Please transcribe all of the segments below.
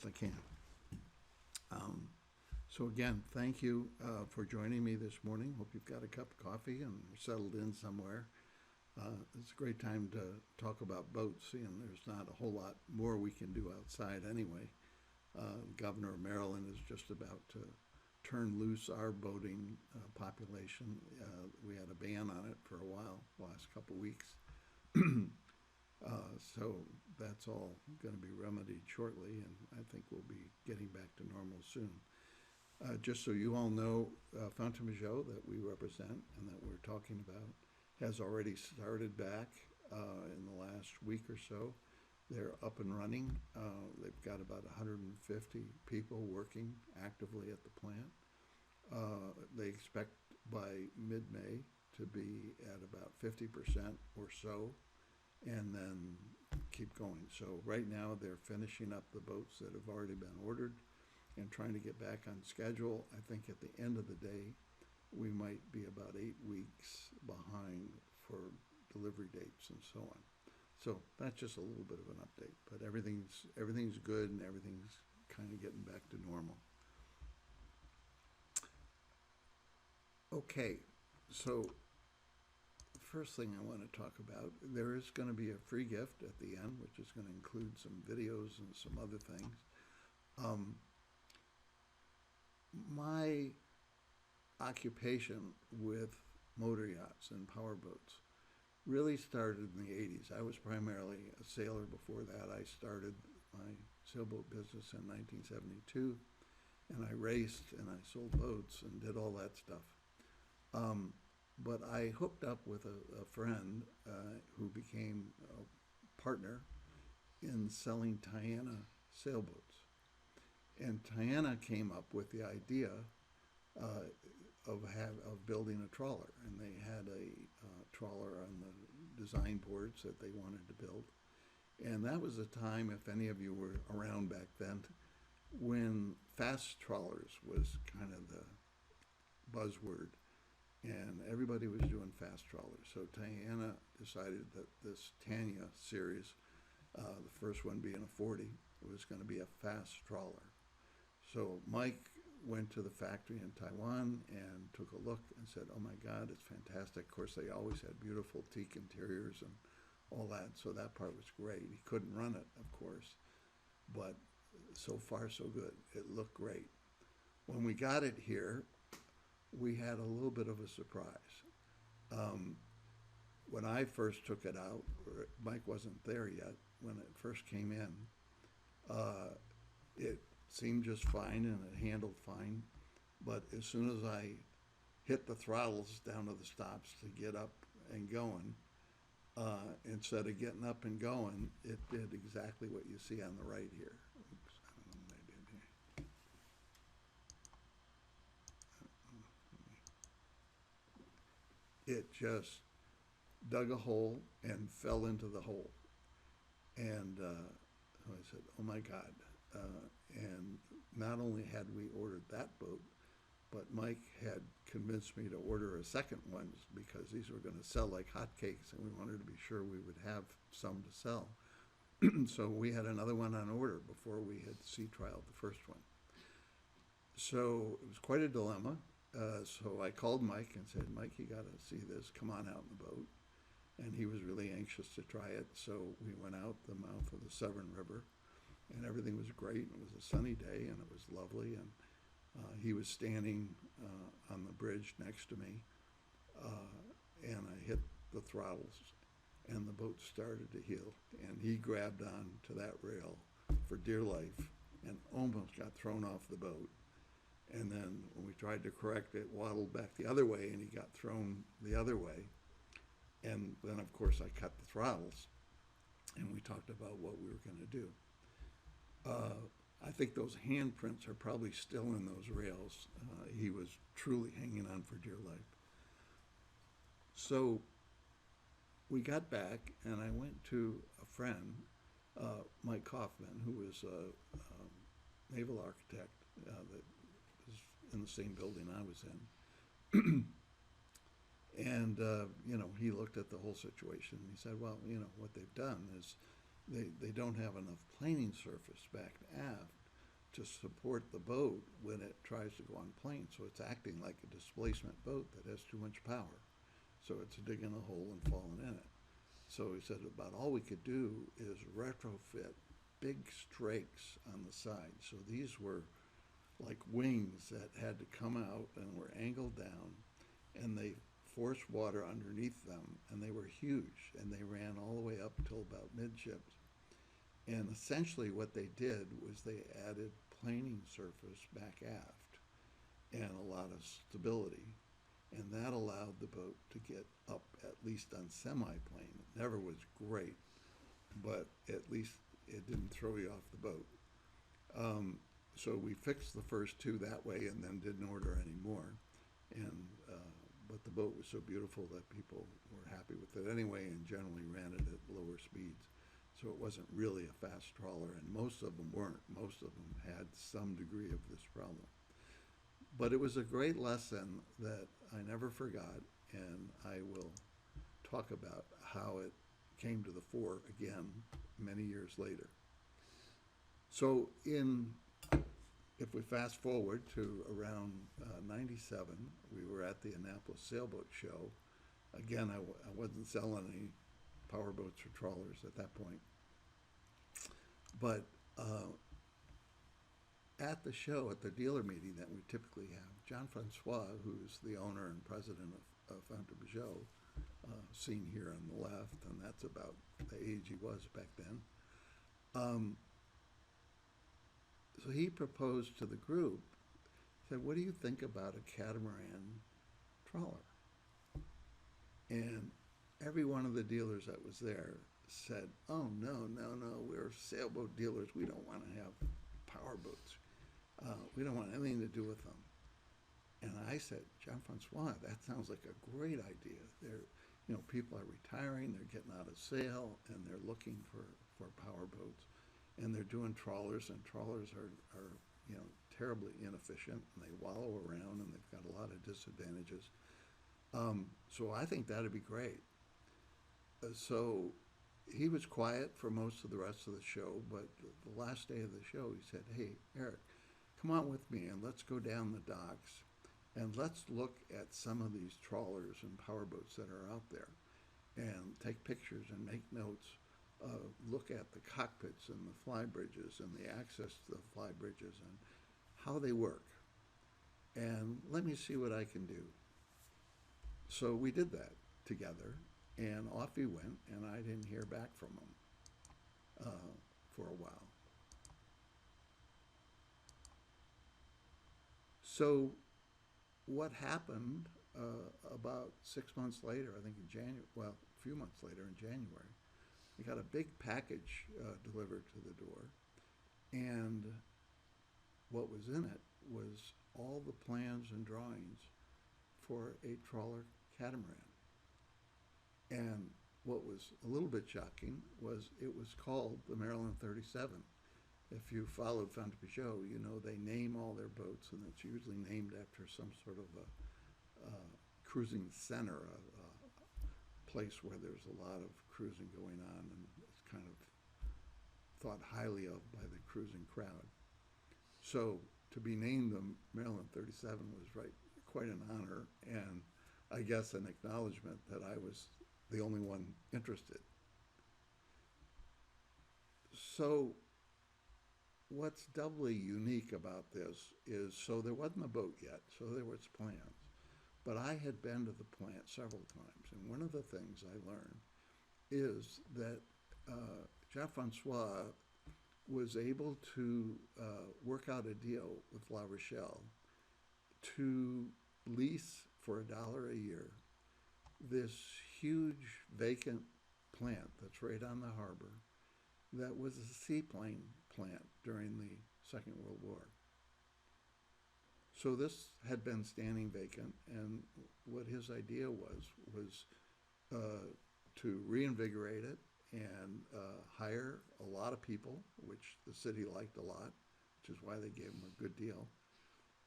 I can. So again, thank you for joining me this morning. Hope you've got a cup of coffee and settled in somewhere. It's a great time to talk about boats, and there's not a whole lot more we can do outside anyway. The governor of Maryland is just about to turn loose our boating population. We had a ban on it for a while, the last couple of weeks. So that's all going to be remedied shortly, and I think we'll be getting back to normal soon. Just so you all know, Fountain Mageau that we represent and that we're talking about has already started back in the last week or so. They're up and running. They've got about 150 people working actively at the plant. They expect by mid-May to be at about 50% or so, and then keep going. So right now they're finishing up the boats that have already been ordered and trying to get back on schedule. I think at the end of the day, we might be about 8 weeks behind for delivery dates and so on. So that's just a little bit of an update, but everything's good and everything's kind of getting back to normal. Okay, so first thing I want to talk about, there is going to be a free gift at the end, which is going to include some videos and some other things. My occupation with motor yachts and powerboats really started in the 80s. I was primarily a sailor before that. I started my sailboat business in 1972, and I raced and I sold boats and did all that stuff. But I hooked up with a friend who became a partner in selling Tiana sailboats. And Tiana came up with the idea of building a trawler, and they had a trawler on the design boards that they wanted to build. And that was a time, if any of you were around back then, when fast trawlers was kind of the buzzword, and everybody was doing fast trawlers. So Tiana decided that this Tanya series, the first one being a 40, was going to be a fast trawler. So Mike went to the factory in Taiwan and took a look and said, oh my God, it's fantastic. Of course, they always had beautiful teak interiors and all that, so that part was great. He couldn't run it, of course, but so far so good. It looked great. When we got it here, we had a little bit of a surprise. When I first took it out, Mike wasn't there yet, when it first came in, it seemed just fine and it handled fine, but as soon as I hit the throttles down to the stops to get up and going, instead of getting up and going, it did exactly what you see on the right here. Oops, I don't know what I did here. It just dug a hole and fell into the hole. And I said, oh my God. And not only had we ordered that boat, but Mike had convinced me to order a second one because these were going to sell like hotcakes, and we wanted to be sure we would have some to sell. So we had another one on order before we had sea trialed the first one. So it was quite a dilemma. So I called Mike and said, Mike, you got to see this. Come on out in the boat. And he was really anxious to try it. So we went out the mouth of the Severn River, and everything was great. It was a sunny day, and it was lovely. And he was standing on the bridge next to me, and I hit the throttles, and the boat started to heel. And he grabbed on to that rail for dear life and almost got thrown off the boat. And then when we tried to correct it, waddled back the other way, and he got thrown the other way. And then, of course, I cut the throttles, and we talked about what we were going to do. I think those handprints are probably still in those rails. He was truly hanging on for dear life. So we got back, and I went to a friend, Mike Kaufman, who was a naval architect that was in the same building I was in. And, he looked at the whole situation, and he said, well, what they've done is they don't have enough planing surface back to aft, to support the boat when it tries to go on plane. So it's acting like a displacement boat that has too much power. So it's digging a hole and falling in it. So he said about all we could do is retrofit big strakes on the side. So these were like wings that had to come out and were angled down, and they forced water underneath them, and they were huge, and they ran all the way up till about midships. And essentially what they did was they added planing surface back aft and a lot of stability. And that allowed the boat to get up, at least on semi-plane. It never was great, but at least it didn't throw you off the boat. So we fixed the first two that way and then didn't order any more. And but the boat was so beautiful that people were happy with it anyway and generally ran it at lower speeds. So it wasn't really a fast trawler, and most of them weren't. Most of them had some degree of this problem. But it was a great lesson that I never forgot, and I will talk about how it came to the fore again many years later. So if we fast forward to around 97, we were at the Annapolis Sailboat Show. Again, I wasn't selling any power boats or trawlers at that point. But at the show, at the dealer meeting that we typically have, John Francois, who's the owner and president of Intracoastal, seen here on the left, and that's about the age he was back then. So he proposed to the group, said, what do you think about a catamaran trawler? And every one of the dealers that was there said, oh, no, we're sailboat dealers. We don't want to have power boats. We don't want anything to do with them. And I said, John Francois, that sounds like a great idea. People are retiring, they're getting out of sail, and they're looking for power boats. And they're doing trawlers, and trawlers are terribly inefficient, and they wallow around, and they've got a lot of disadvantages. So I think that'd be great. So he was quiet for most of the rest of the show, but the last day of the show, he said, hey, Eric, come on with me, and let's go down the docks, and let's look at some of these trawlers and power boats that are out there, and take pictures and make notes. Look at the cockpits and the fly bridges and the access to the fly bridges and how they work. And let me see what I can do. So we did that together, and off he went, and I didn't hear back from him for a while. So what happened about 6 months later, I think in January, well, a few months later in January, we got a big package delivered to the door, and what was in it was all the plans and drawings for a trawler catamaran. And what was a little bit shocking was it was called the Maryland 37. If you followed Fontainebleau, you know they name all their boats, and it's usually named after some sort of a cruising center, a place where there's a lot of cruising going on, and it's kind of thought highly of by the cruising crowd. So to be named the Maryland 37 was quite an honor, and I guess an acknowledgement that I was the only one interested. So what's doubly unique about this is, so there wasn't a boat yet, so there was plans. But I had been to the plant several times, and one of the things I learned is that Jean-Francois was able to work out a deal with La Rochelle to lease for $1 a year this huge vacant plant that's right on the harbor that was a seaplane plant during the Second World War. So this had been standing vacant, and what his idea was to reinvigorate it and hire a lot of people, which the city liked a lot, which is why they gave him a good deal,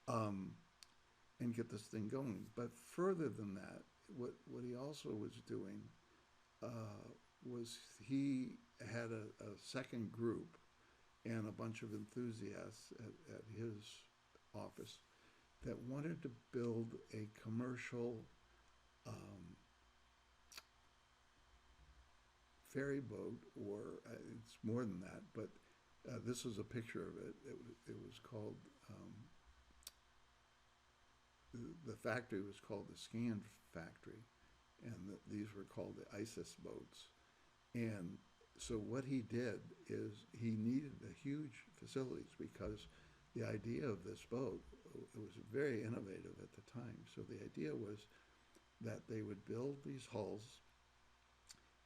and get this thing going. But further than that, what he also was doing was he had a second group, and a bunch of enthusiasts at his office that wanted to build a commercial ferry boat, or it's more than that, but this is a picture of it. It was called, the factory was called the Scan Factory, and these were called the ISIS boats. And so what he did is he needed a huge facilities because the idea of this boat, it was very innovative at the time. So the idea was that they would build these hulls,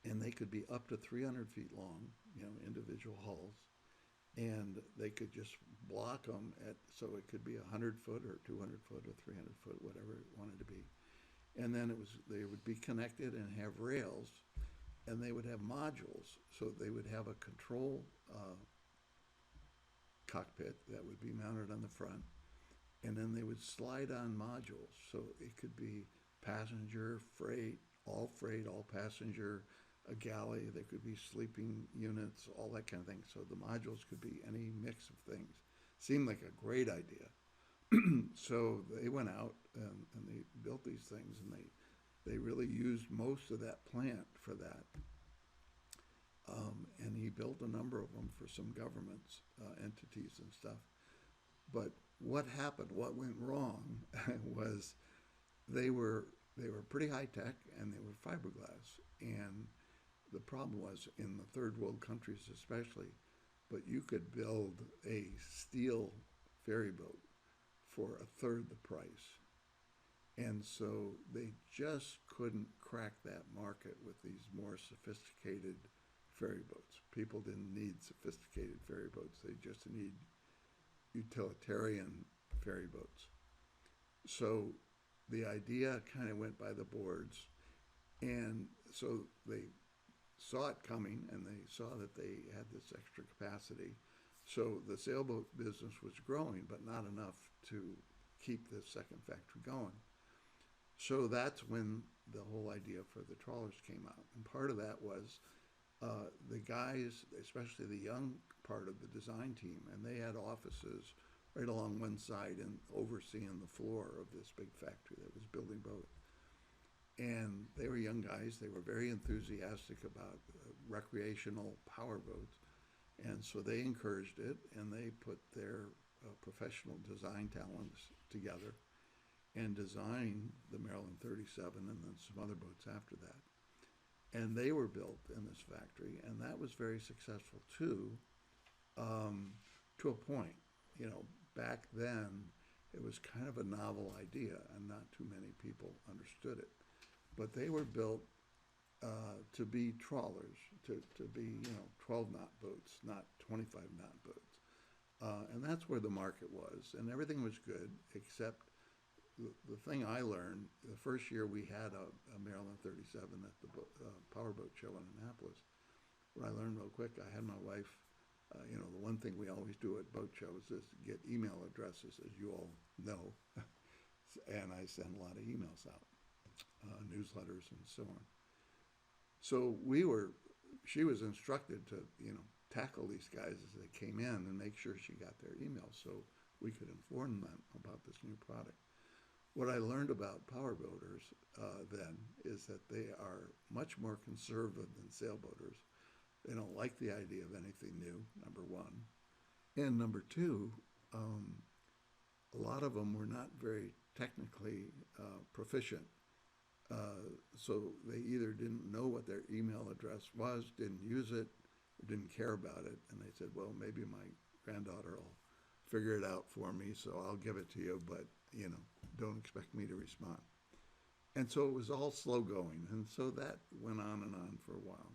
and they could be up to 300 feet long, individual hulls, and they could just block them so it could be 100 foot or 200 foot or 300 foot, whatever it wanted to be. And then they would be connected and have rails, and they would have modules. So they would have a control cockpit that would be mounted on the front, and then they would slide on modules. So it could be passenger, freight, all passenger, a galley. There could be sleeping units, all that kind of thing. So the modules could be any mix of things. Seemed like a great idea. So they went out and they built these things, and they really used most of that plant for that. And he built a number of them for some governments, entities and stuff. But what happened, what went wrong, was they were pretty high tech, and they were fiberglass. And the problem was, in the third world countries especially, but you could build a steel ferry boat for a third the price. And so they just couldn't crack that market with these more sophisticated ferry boats. People didn't need sophisticated ferry boats. They just need utilitarian ferry boats. So the idea kind of went by the boards, and so they saw it coming, and they saw that they had this extra capacity. So the sailboat business was growing, but not enough to keep the second factory going. So that's when the whole idea for the trawlers came out. And part of that was the guys, especially the young part of the design team, and they had offices right along one side and overseeing the floor of this big factory that was building boats. And they were young guys. They were very enthusiastic about recreational power boats. And so they encouraged it, and they put their professional design talents together and designed the Maryland 37 and then some other boats after that. And they were built in this factory, and that was very successful too, to a point. Back then, it was kind of a novel idea, and not too many people understood it. But they were built to be trawlers, to be 12-knot boats, not 25-knot boats. And that's where the market was, and everything was good, except the thing I learned, the first year we had a Maryland 37 at the Powerboat Show in Annapolis, what I learned real quick, I had my wife, the one thing we always do at boat shows is get email addresses, as you all know, and I send a lot of emails out, newsletters and so on. So she was instructed to, tackle these guys as they came in and make sure she got their emails so we could inform them about this new product. What I learned about powerboaters then is that they are much more conservative than sailboaters. They don't like the idea of anything new, number one. And number two, a lot of them were not very technically proficient. So they either didn't know what their email address was, didn't use it, or didn't care about it. And they said, well, maybe my granddaughter will figure it out for me, so I'll give it to you, but, don't expect me to respond. And so it was all slow going. And so that went on and on for a while.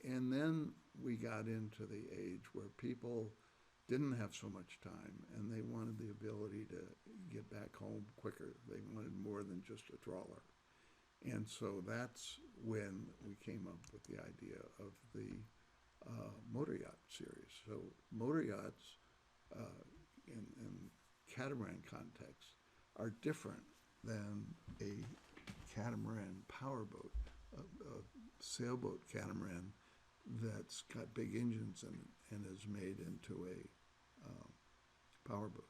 And then we got into the age where people didn't have so much time, and they wanted the ability to get back home quicker. They wanted more than just a trawler. And so that's when we came up with the idea of the motor yacht series. So motor yachts in catamaran context are different than a catamaran powerboat. A sailboat catamaran that's got big engines in it and is made into a powerboat.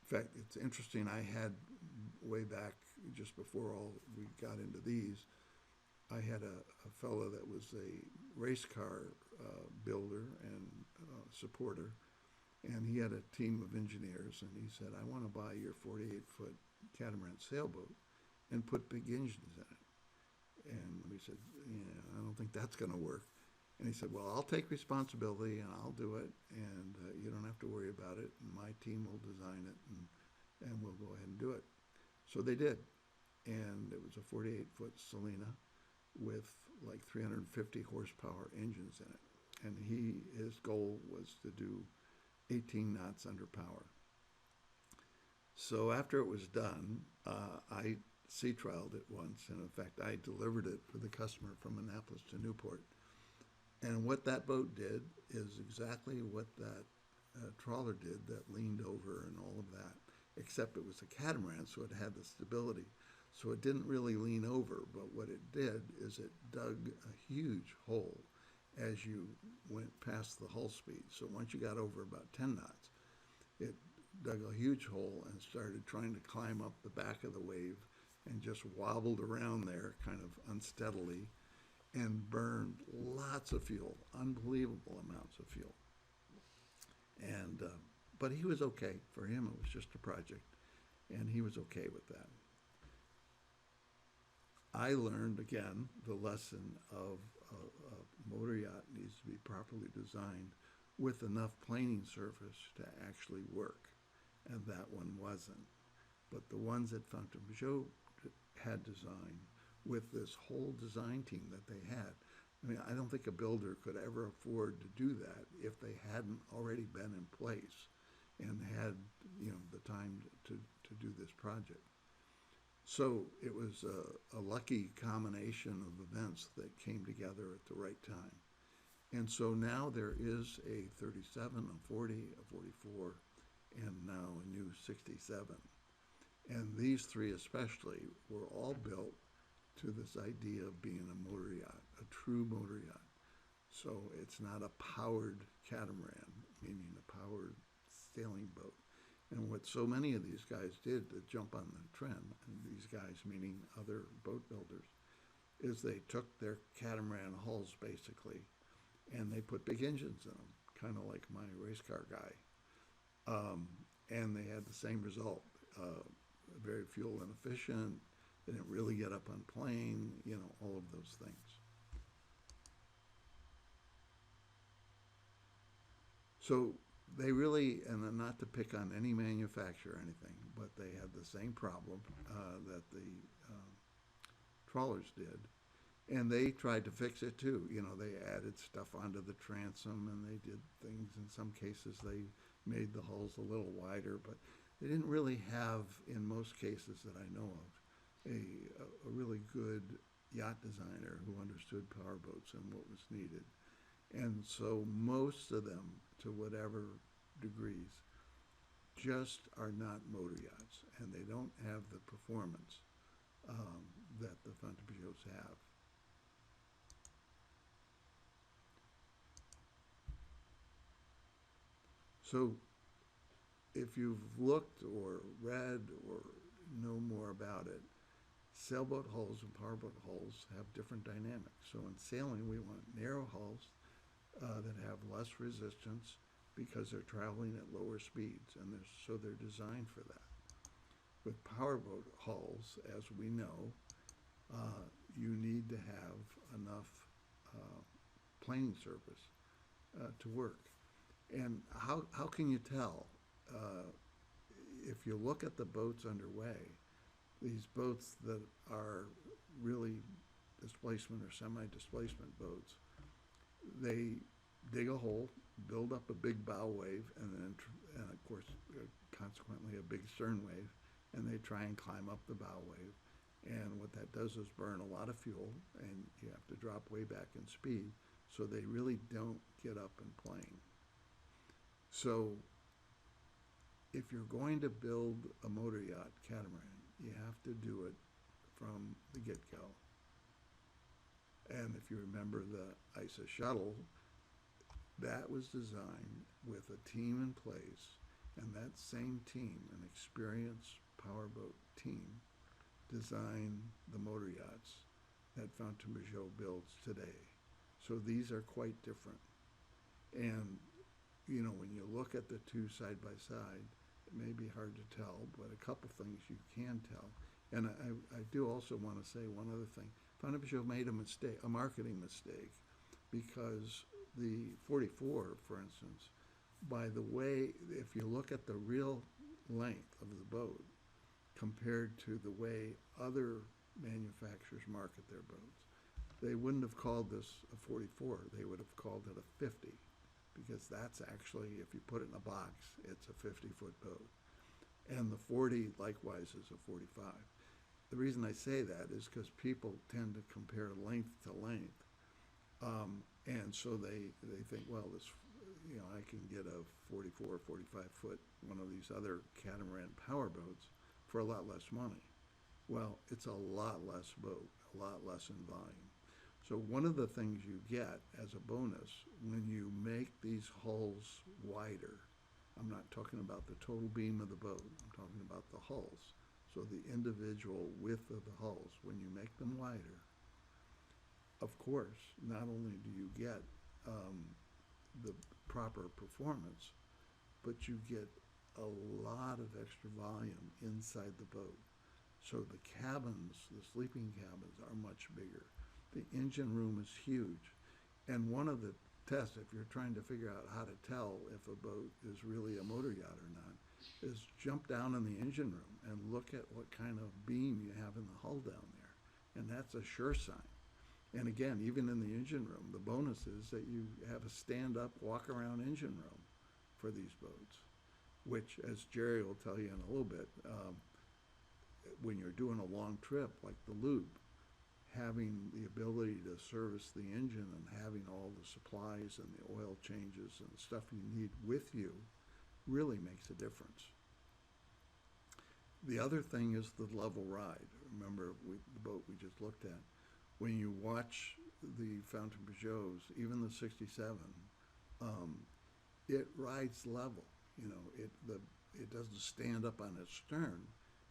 In fact, it's interesting. I had way back just before all we got into these, I had a fellow that was a race car builder and supporter, and he had a team of engineers, and he said, I want to buy your 48-foot catamaran sailboat and put big engines in it. And we said, yeah, I don't think that's going to work. And he said, well, I'll take responsibility and I'll do it, and you don't have to worry about it, and my team will design it, and we'll go ahead and do it. So they did, and it was a 48-foot Selena with like 350 horsepower engines in it. And his goal was to do 18 knots under power. So after it was done, I sea trialed it once, and in fact, I delivered it for the customer from Annapolis to Newport. And what that boat did is exactly what that trawler did that leaned over and all of that, except it was a catamaran, so it had the stability. So it didn't really lean over, but what it did is it dug a huge hole as you went past the hull speed. So once you got over about 10 knots, it dug a huge hole and started trying to climb up the back of the wave and just wobbled around there kind of unsteadily and burned lots of fuel, unbelievable amounts of fuel. And but he was okay. For him, it was just a project, and he was okay with that. I learned, again, the lesson of a motor yacht needs to be properly designed with enough planing surface to actually work, and that one wasn't. But the ones that Fontainebleau had designed with this whole design team that they had, I mean, I don't think a builder could ever afford to do that if they hadn't already been in place and had, the time to do this project. So it was a lucky combination of events that came together at the right time. And so now there is a 37, a 40, a 44, and now a new 67. And these three especially were all built to this idea of being a motor yacht, a true motor yacht. So it's not a powered catamaran, meaning a powered sailing boat. And what so many of these guys did to jump on the trend, and these guys meaning other boat builders, is they took their catamaran hulls basically, and they put big engines in them, kind of like my race car guy. And they had the same result, very fuel inefficient, they didn't really get up on plane, all of those things. So they really, and not to pick on any manufacturer or anything, but they had the same problem that the trawlers did. And they tried to fix it too. They added stuff onto the transom, and they did things. In some cases, they made the hulls a little wider, but they didn't really have, in most cases that I know of, a really good yacht designer who understood powerboats and what was needed. And so most of them, to whatever degrees, just are not motor yachts, and they don't have the performance that the Fontainebleaus have. So if you've looked or read or know more about it, sailboat hulls and powerboat hulls have different dynamics. So in sailing, we want narrow hulls that have less resistance because they're traveling at lower speeds, and so they're designed for that. With powerboat hulls, as we know, you need to have enough planing surface to work. And how can you tell? If you look at the boats underway, these boats that are really displacement or semi-displacement boats, they dig a hole, build up a big bow wave, and then, and of course, consequently a big stern wave, and they try and climb up the bow wave. And what that does is burn a lot of fuel, and you have to drop way back in speed, so they really don't get up and plane. So if you're going to build a motor yacht catamaran, you have to do it from the get-go. And if you remember the ISA shuttle, that was designed with a team in place, and that same team, an experienced powerboat team, designed the motor yachts that Fountaine Pajot builds today. So these are quite different. And, you know, when you look at the two side by side, it may be hard to tell, but a couple things you can tell. And I do also want to say one other thing. Fountaine Pajot made a mistake, a marketing mistake, because the 44, for instance, by the way, if you look at the real length of the boat compared to the way other manufacturers market their boats, they wouldn't have called this a 44. They would have called it a 50, because that's actually, if you put it in a box, it's a 50-foot boat. And the 40, likewise, is a 45. The reason I say that is because people tend to compare length to length. And so they think, well, this, you know, I can get a 44, 45-foot, one of these other catamaran power boats for a lot less money. Well, it's a lot less boat, a lot less in volume. So one of the things you get as a bonus when you make these hulls wider, I'm not talking about the total beam of the boat, I'm talking about the hulls. So the individual width of the hulls, when you make them wider, of course, not only do you get the proper performance, but you get a lot of extra volume inside the boat. So the cabins, the sleeping cabins, are much bigger. The engine room is huge. And one of the tests, if you're trying to figure out how to tell if a boat is really a motor yacht or not, is jump down in the engine room and look at what kind of beam you have in the hull down there. And that's a sure sign. And again, even in the engine room, the bonus is that you have a stand-up, walk-around engine room for these boats, which, as Jerry will tell you in a little bit, when you're doing a long trip like the loop, having the ability to service the engine and having all the supplies and the oil changes and the stuff you need with you really makes a difference. The other thing is the level ride. Remember the boat we just looked at. When you watch the Fountaine Pajots, even the 67, it rides level. You know, it doesn't stand up on its stern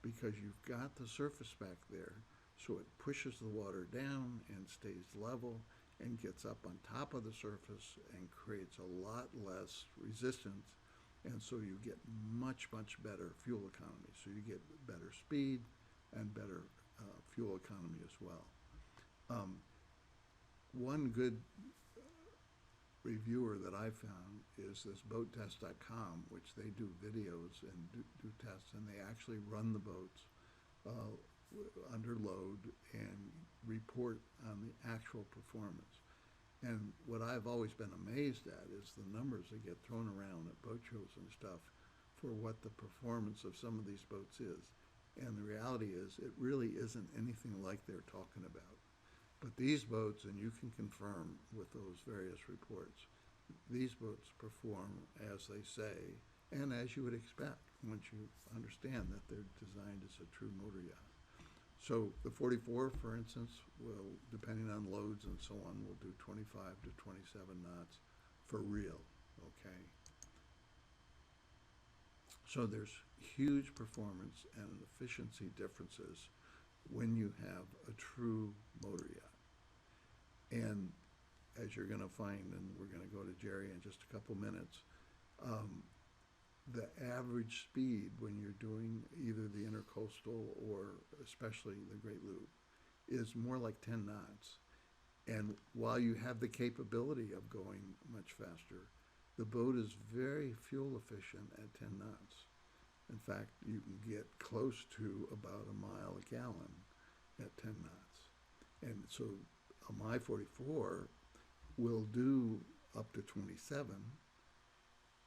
because you've got the surface back there, so it pushes the water down and stays level and gets up on top of the surface and creates a lot less resistance, and so you get much, much better fuel economy. So you get better speed and better fuel economy as well. One good reviewer that I found is this boattest.com, which they do videos and do tests, and they actually run the boats under load and report on the actual performance. And what I've always been amazed at is the numbers that get thrown around at boat shows and stuff for what the performance of some of these boats is. And the reality is it really isn't anything like they're talking about. But these boats, and you can confirm with those various reports, these boats perform as they say and as you would expect once you understand that they're designed as a true motor yacht. So the 44, for instance, will, depending on loads and so on, will do 25 to 27 knots for real, okay? So there's huge performance and efficiency differences when you have a true motor yacht. And as you're going to find, and we're going to go to Jerry in just a couple minutes, the average speed when you're doing either the Intracoastal or especially the Great Loop is more like 10 knots. And while you have the capability of going much faster, the boat is very fuel efficient at 10 knots. In fact, you can get close to about a mile a gallon at 10 knots. And so a My 44 will do up to 27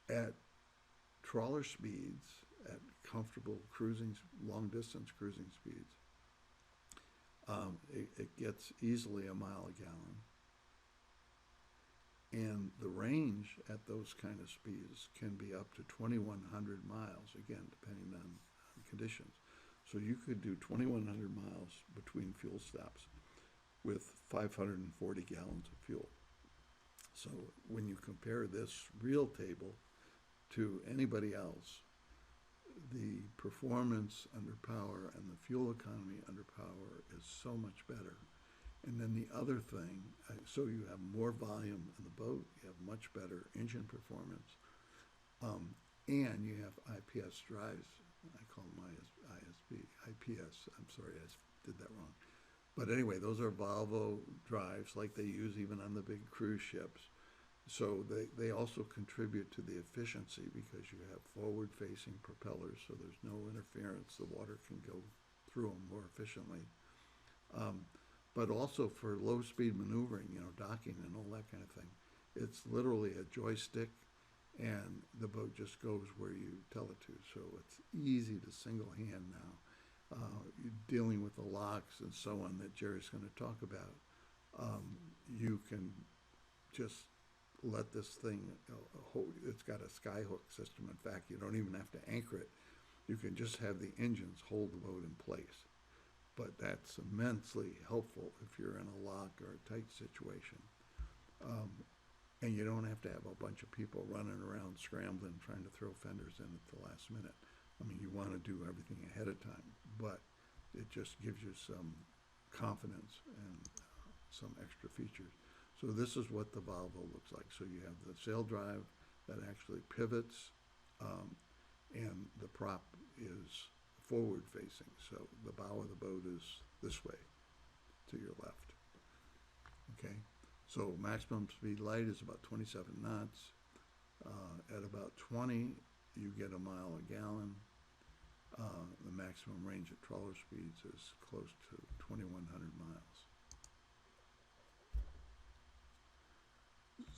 at trawler speeds, at comfortable cruising, long distance cruising speeds. It gets easily a mile a gallon. And the range at those kind of speeds can be up to 2,100 miles, again, depending on conditions. So you could do 2,100 miles between fuel stops. with 540 gallons of fuel. So when you compare this real table to anybody else, the performance under power and the fuel economy under power is so much better. And then the other thing, so you have more volume in the boat, you have much better engine performance, and you have IPS drives. I call them IPS. I'm sorry, I did that wrong. But anyway, those are Volvo drives like they use even on the big cruise ships. So they also contribute to the efficiency because you have forward-facing propellers, so there's no interference. The water can go through them more efficiently. But also for low-speed maneuvering, docking and all that kind of thing. It's literally a joystick, and the boat just goes where you tell it to. So it's easy to single hand now. You're dealing with the locks and so on that Jerry's going to talk about. You can just let this thing, it's got a skyhook system. In fact, you don't even have to anchor it. You can just have the engines hold the boat in place. But that's immensely helpful if you're in a lock or a tight situation. And you don't have to have a bunch of people running around scrambling, trying to throw fenders in at the last minute. I mean, you want to do everything ahead of time, but it just gives you some confidence and some extra features. So this is what the Volvo looks like. So you have the sail drive that actually pivots, and the prop is forward facing. So the bow of the boat is this way to your left. Okay, so maximum speed light is about 27 knots. At about 20, you get a mile a gallon. The maximum range at trawler speeds is close to 2,100 miles.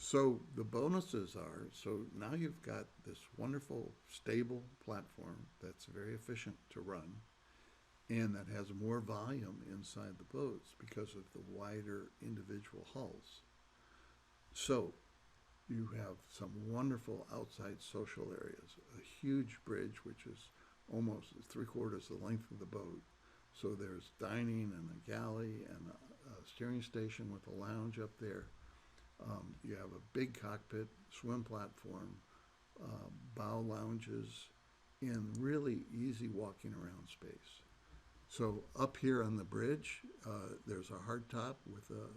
So the bonuses are, so now you've got this wonderful, stable platform that's very efficient to run and that has more volume inside the boats because of the wider individual hulls. So you have some wonderful outside social areas, a huge bridge which is almost 3/4 the length of the boat. So there's dining and a galley and a steering station with a lounge up there. You have a big cockpit, swim platform, bow lounges, and really easy walking around space. So up here on the bridge, there's a hardtop with a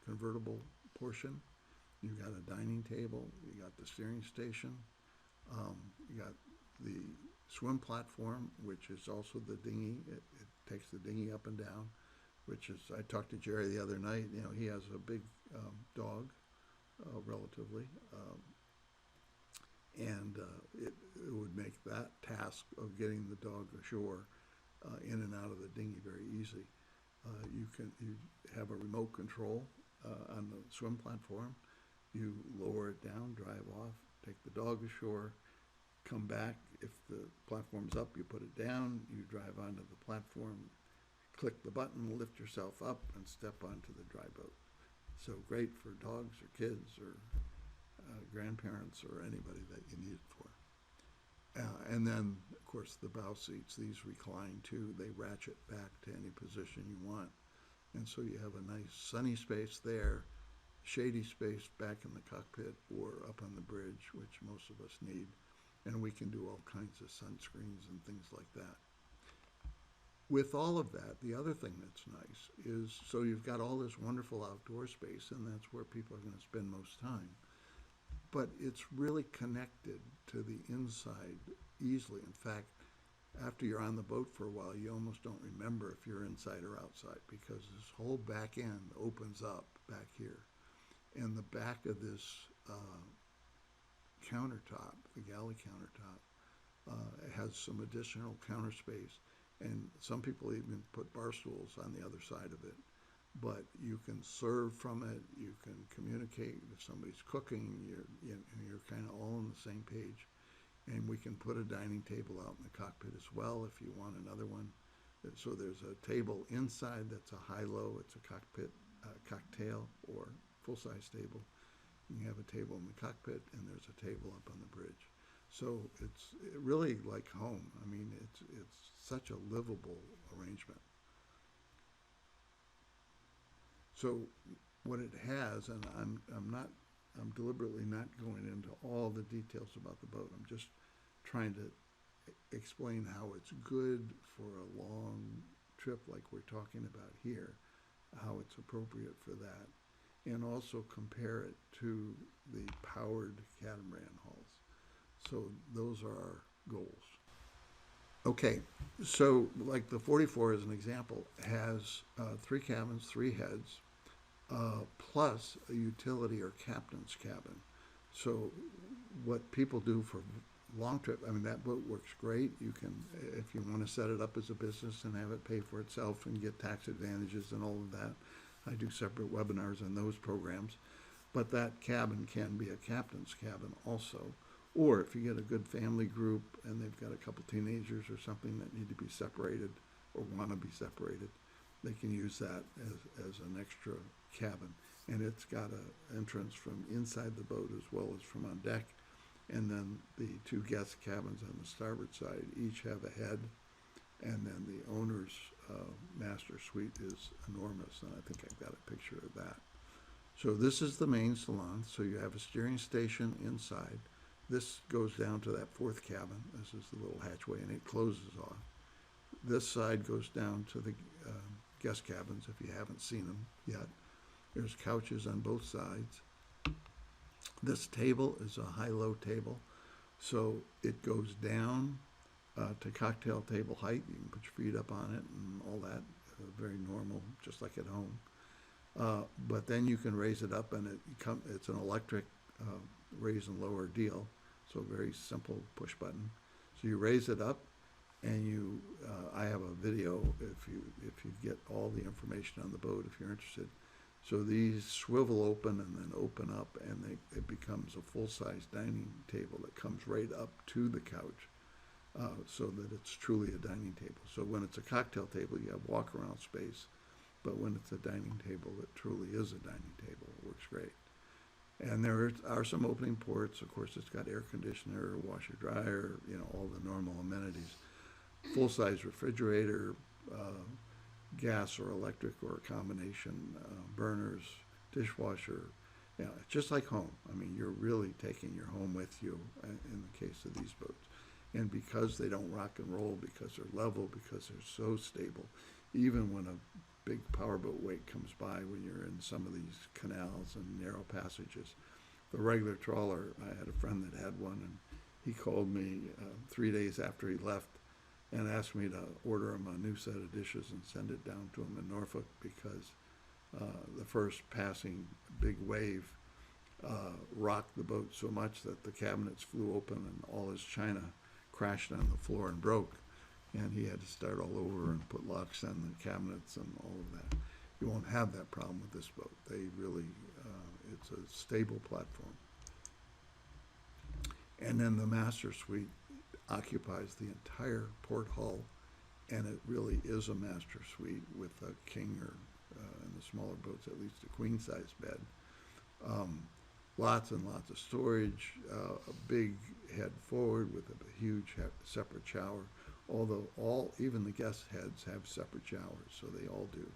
convertible portion. You got a dining table, you got the steering station, you got the swim platform, which is also the dinghy. It takes the dinghy up and down, which is, I talked to Jerry the other night, he has a big dog, relatively, and it would make that task of getting the dog ashore in and out of the dinghy very easy. You have a remote control on the swim platform. You lower it down, drive off, take the dog ashore, come back. If the platform's up, you put it down, you drive onto the platform, click the button, lift yourself up, and step onto the dry boat. So great for dogs or kids or grandparents or anybody that you need it for. And then, of course, the bow seats, these recline too. They ratchet back to any position you want. And so you have a nice sunny space there, shady space back in the cockpit or up on the bridge, which most of us need. And we can do all kinds of sunscreens and things like that. With all of that, the other thing that's nice is, so you've got all this wonderful outdoor space, and that's where people are going to spend most time. But it's really connected to the inside easily. In fact, after you're on the boat for a while, you almost don't remember if you're inside or outside because this whole back end opens up back here. And the back of this countertop, the galley countertop, has some additional counter space. And some people even put bar stools on the other side of it. But you can serve from it, you can communicate if somebody's cooking, you're kind of all on the same page. And we can put a dining table out in the cockpit as well if you want another one. So there's a table inside that's a high-low, it's a cockpit cocktail or full-size table. You can have a table in the cockpit and there's a table up on the bridge. So it's really like home. I mean, it's such a livable arrangement. So what it has, and I'm deliberately not going into all the details about the boat. I'm just trying to explain how it's good for a long trip like we're talking about here, how it's appropriate for that, and also compare it to the powered catamaran hulls. So those are our goals. Okay, so like the 44 as an example has three cabins, three heads, plus a utility or captain's cabin. So what people do for long trip, I mean, that boat works great. You can, if you want to set it up as a business and have it pay for itself and get tax advantages and all of that, I do separate webinars on those programs. But that cabin can be a captain's cabin also. Or if you get a good family group and they've got a couple teenagers or something that need to be separated or want to be separated, they can use that as an extra cabin. And it's got an entrance from inside the boat as well as from on deck. And then the two guest cabins on the starboard side each have a head. And then the owner's master suite is enormous. And I think I've got a picture of that. So this is the main salon. So you have a steering station inside. This goes down to that fourth cabin. This is the little hatchway, and it closes off. This side goes down to the guest cabins, if you haven't seen them yet. There's couches on both sides. This table is a high-low table, so it goes down to cocktail table height. You can put your feet up on it and all that, very normal, just like at home. But then you can raise it up, and it's an electric raise and lower deal, so very simple push button. So you raise it up, and I have a video if you get all the information on the boat if you're interested. So these swivel open and then open up, and it becomes a full-size dining table that comes right up to the couch, so that it's truly a dining table. So when it's a cocktail table, you have walk-around space, but when it's a dining table, it truly is a dining table. It works great. And there are some opening ports. Of course, it's got air conditioner, washer, dryer, all the normal amenities. Full-size refrigerator, gas or electric or a combination, burners, dishwasher. It's just like home. I mean, you're really taking your home with you in the case of these boats. And because they don't rock and roll, because they're level, because they're so stable, even when a big powerboat wake comes by when you're in some of these canals and narrow passages. The regular trawler, I had a friend that had one, and he called me 3 days after he left and asked me to order him a new set of dishes and send it down to him in Norfolk because the first passing big wave rocked the boat so much that the cabinets flew open and all his china crashed on the floor and broke. And he had to start all over and put locks on the cabinets and all of that. You won't have that problem with this boat. They really, it's a stable platform. And then the master suite occupies the entire port hull, and it really is a master suite with a king or, in the smaller boats, at least a queen-size bed. Lots and lots of storage, a big head forward with a huge separate shower. Although even the guest heads have separate showers, so they all do.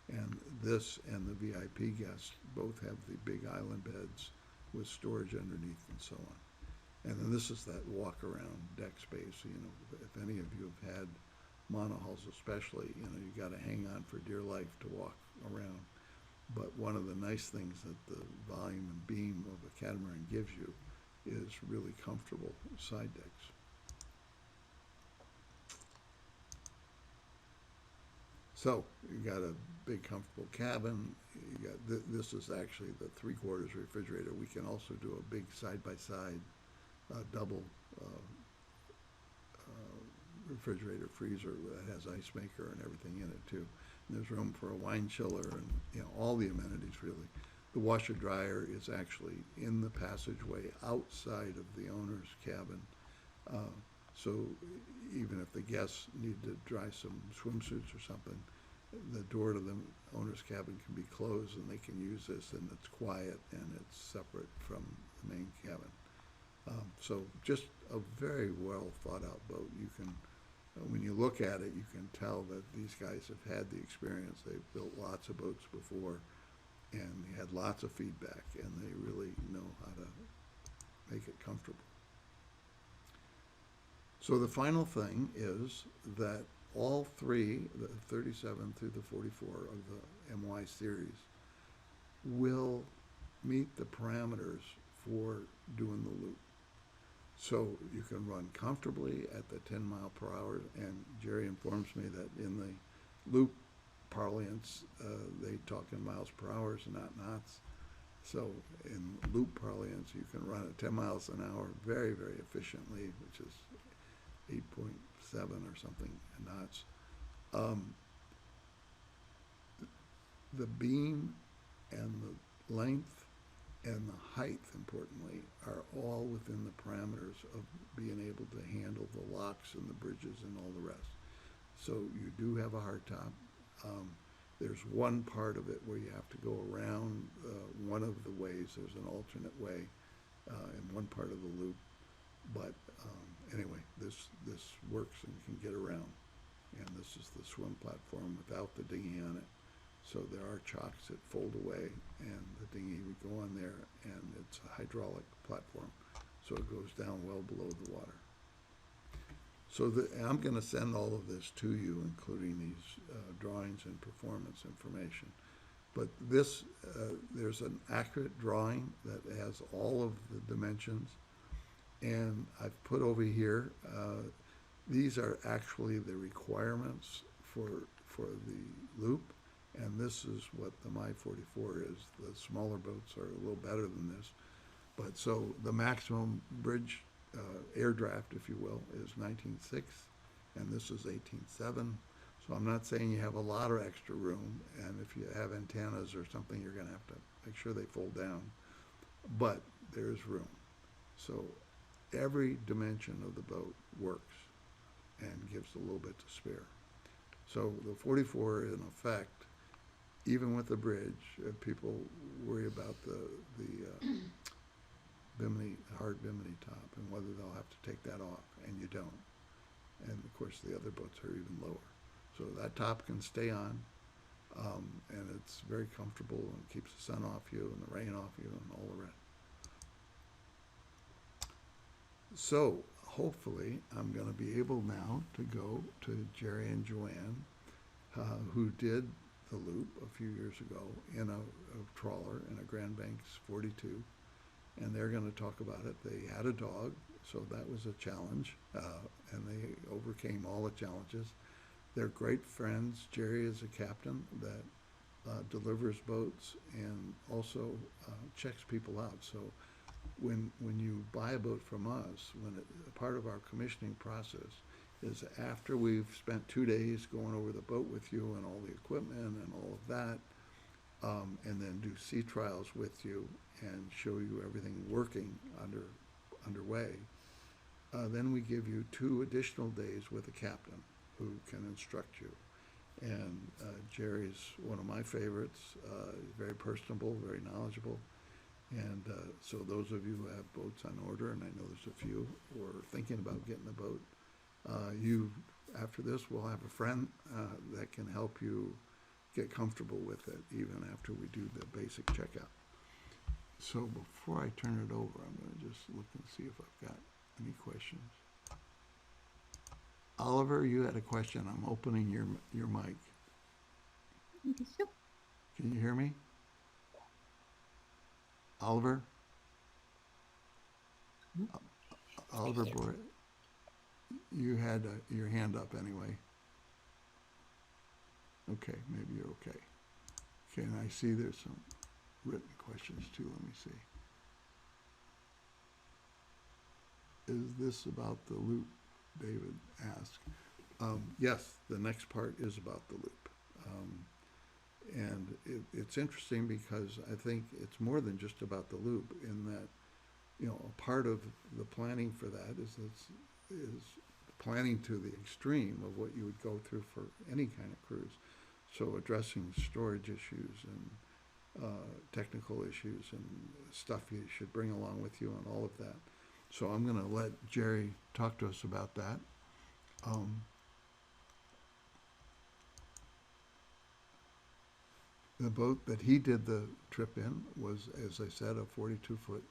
And this and the VIP guests both have the big island beds with storage underneath and so on. And then this is that walk-around deck space. If any of you have had monohulls especially, you got to hang on for dear life to walk around. But one of the nice things that the volume and beam of a catamaran gives you is really comfortable side decks. So you got a big comfortable cabin. You got this is actually the 3/4 refrigerator. We can also do a big side-by-side double refrigerator freezer that has ice maker and everything in it too. And there's room for a wine chiller and all the amenities really. The washer dryer is actually in the passageway outside of the owner's cabin. So even if the guests need to dry some swimsuits or something, the door to the owner's cabin can be closed and they can use this, and it's quiet and it's separate from the main cabin. So just a very well thought out boat. You can, when you look at it, you can tell that these guys have had the experience. They've built lots of boats before. and he had lots of feedback, and they really know how to make it comfortable. So the final thing is that all three, the 37 through the 44 of the MY series, will meet the parameters for doing the loop. So you can run comfortably at the 10 mile per hour, and Jerry informs me that in the loop parlance, they talk in miles per hour, not knots. So in loop parlance, you can run at 10 miles an hour very, very efficiently, which is 8.7 or something knots. The beam and the length and the height, importantly, are all within the parameters of being able to handle the locks and the bridges and all the rest. So you do have a hardtop. There's one part of it where you have to go around one of the ways. There's an alternate way in one part of the loop. But anyway, this works and can get around. And this is the swim platform without the dinghy on it. So there are chocks that fold away, and the dinghy would go on there, and it's a hydraulic platform. So it goes down well below the water. So I'm going to send all of this to you, including these drawings and performance information. But this, there's an accurate drawing that has all of the dimensions. And I've put over here, these are actually the requirements for the loop. And this is what the My 44 is. The smaller boats are a little better than this. But so the maximum bridge air draft, if you will, is 19.6, and this is 18.7. So I'm not saying you have a lot of extra room, and if you have antennas or something, you're going to have to make sure they fold down. But there's room. So every dimension of the boat works and gives a little bit to spare. So the 44, in effect, even with the bridge, people worry about the bimini, hard bimini top, and whether they'll have to take that off, and you don't. And of course, the other boats are even lower. So that top can stay on, and it's very comfortable and keeps the sun off you and the rain off you and all the rest. So hopefully, I'm going to be able now to go to Jerry and Joanne, who did the loop a few years ago in a trawler in a Grand Banks 42, and they're going to talk about it. They had a dog, so that was a challenge, and they overcame all the challenges. They're great friends. Jerry is a captain that delivers boats and also checks people out. So when you buy a boat from us, part of our commissioning process is after we've spent 2 days going over the boat with you and all the equipment and all of that, and then do sea trials with you and show you everything working underway, then we give you 2 additional days with a captain who can instruct you. And Jerry's one of my favorites. He's very personable, very knowledgeable. And so those of you who have boats on order, and I know there's a few, or thinking about getting a boat, after this, we'll have a friend that can help you get comfortable with it, even after we do the basic checkout. So before I turn it over, I'm going to just look and see if I've got any questions. Oliver, you had a question. I'm opening your mic. Can you hear me? Oliver? Oliver Boy, you had your hand up anyway. Okay, maybe you're okay. Okay, and I see there's some written questions too. Let me see. Is this about the loop? David asked. Yes, the next part is about the loop. And it's interesting because I think it's more than just about the loop, in that, you know, a part of the planning for that is planning to the extreme of what you would go through for any kind of cruise. So addressing storage issues and technical issues and stuff you should bring along with you and all of that. So I'm going to let Jerry talk to us about that. The boat that he did the trip in was, as I said, a 42-foot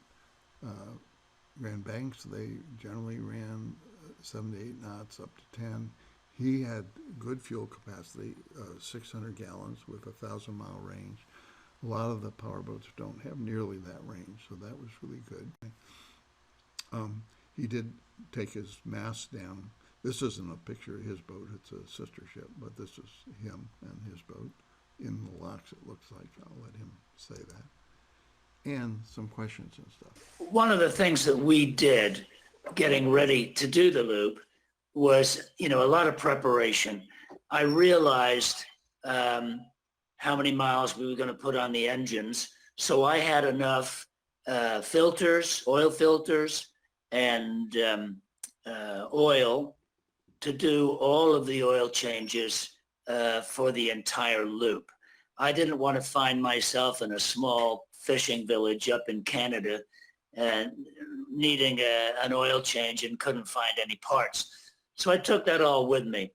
ran banks. They generally ran 7 to 8 knots, up to 10. He had good fuel capacity, 600 gallons with a 1,000-mile range. A lot of the power boats don't have nearly that range, so that was really good. He did take his mast down. This isn't a picture of his boat, it's a sister ship, but this is him and his boat. In the locks, it looks like. I'll let him say that. And some questions and stuff. One of the things that we did getting ready to do the loop was, a lot of preparation. I realized how many miles we were going to put on the engines. So I had enough filters, oil filters, and oil to do all of the oil changes for the entire loop. I didn't want to find myself in a small fishing village up in Canada and needing an oil change and couldn't find any parts. So I took that all with me.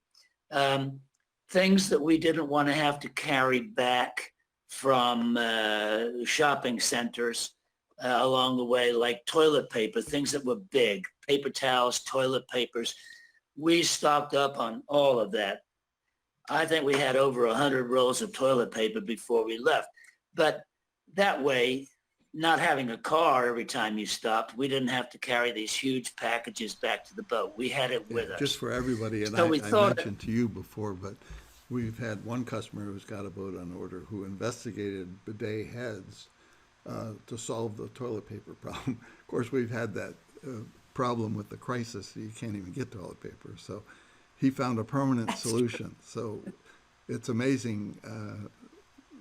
Things that we didn't want to have to carry back from shopping centers along the way, like toilet paper, things that were big, paper towels, toilet papers. We stocked up on all of that. I think we had over 100 rolls of toilet paper before we left. But that way, not having a car every time you stopped, we didn't have to carry these huge packages back to the boat. We had it with us. Just for everybody, and So I we thought mentioned to you before, but we've had one customer who's got a boat on order who investigated bidet heads to solve the toilet paper problem. Of course, we've had that problem with the crisis. You can't even get toilet paper. So he found a permanent solution. So it's amazing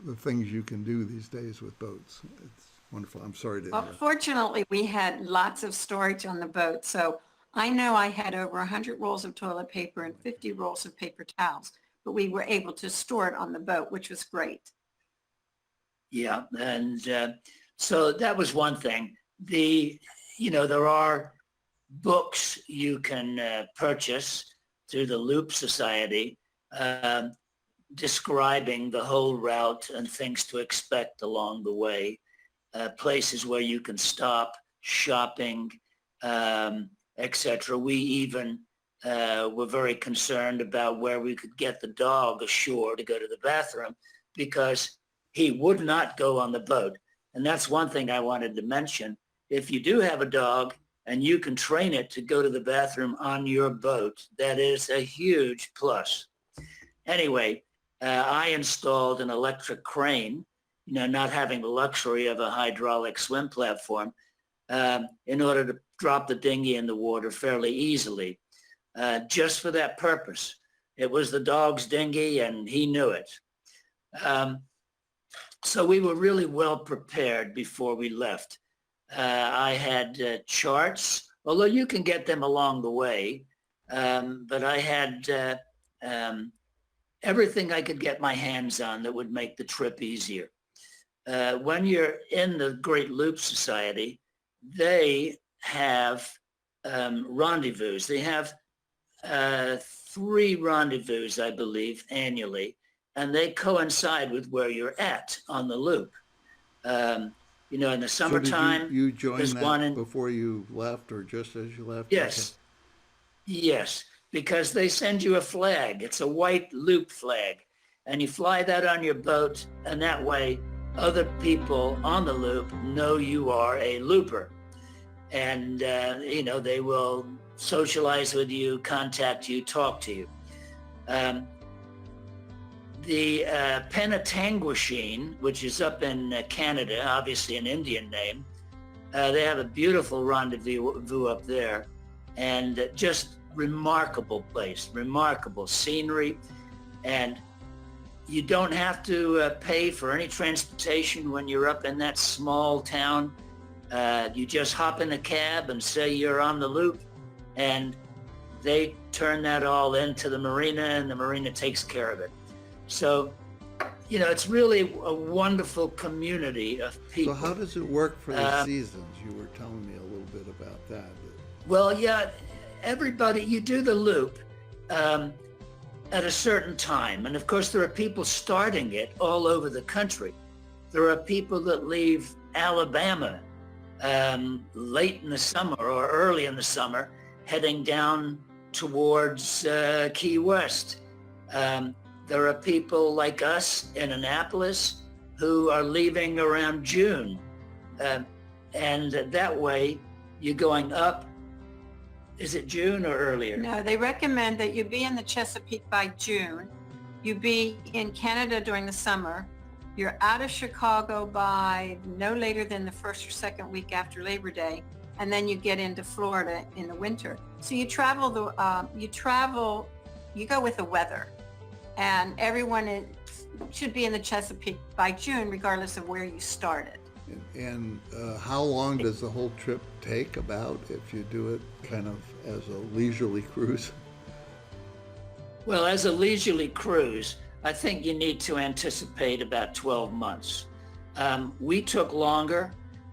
the things you can do these days with boats. It's wonderful. I'm sorry to Well, fortunately, we had lots of storage on the boat. So I know I had over 100 rolls of toilet paper and 50 rolls of paper towels, but we were able to store it on the boat, which was great. Yeah, and so that was one thing. There are books you can purchase through the Loop Society describing the whole route and things to expect along the way, places where you can stop, shopping, etc. We even were very concerned about where we could get the dog ashore to go to the bathroom because he would not go on the boat. And that's one thing I wanted to mention. If you do have a dog and you can train it to go to the bathroom on your boat, that is a huge plus. Anyway, I installed an electric crane, not having the luxury of a hydraulic swim platform, in order to drop the dinghy in the water fairly easily, just for that purpose. It was the dog's dinghy and he knew it. So we were really well prepared before we left. I had charts, although you can get them along the way, but I had everything I could get my hands on that would make the trip easier. When you're in the Great Loop Society, they have rendezvous. They have 3 rendezvous, I believe, annually, and they coincide with where you're at on the loop. In the summertime, so you joined there's that one before you left or just as you left? Yes. Okay. Yes, because they send you a flag. It's a white loop flag. And you fly that on your boat, and that way other people on the loop know you are a looper. And, they will socialize with you, contact you, talk to you. The Penetanguishene, which is up in Canada, obviously an Indian name, they have a beautiful rendezvous up there, and just remarkable place, remarkable scenery, and you don't have to pay for any transportation when you're up in that small town. You just hop in a cab and say you're on the loop, and they turn that all into the marina, and the marina takes care of it. So, it's really a wonderful community of people. So how does it work for the seasons? You were telling me a little bit about that. Well, yeah, everybody, you do the loop. at a certain time. And of course, there are people starting it all over the country. There are people that leave Alabama late in the summer or early in the summer, heading down towards Key West. There are people like us in Annapolis who are leaving around June. And that way you're going up. Is it June or earlier? No, they recommend that you be in the Chesapeake by June. You be in Canada during the summer. You're out of Chicago by no later than the first or second week after Labor Day, and then you get into Florida in the winter. So you go with the weather, and everyone should be in the Chesapeake by June, regardless of where you started. And how long does the whole trip take about if you do it kind of as a leisurely cruise? Well, as a leisurely cruise, I think you need to anticipate about 12 months. We took longer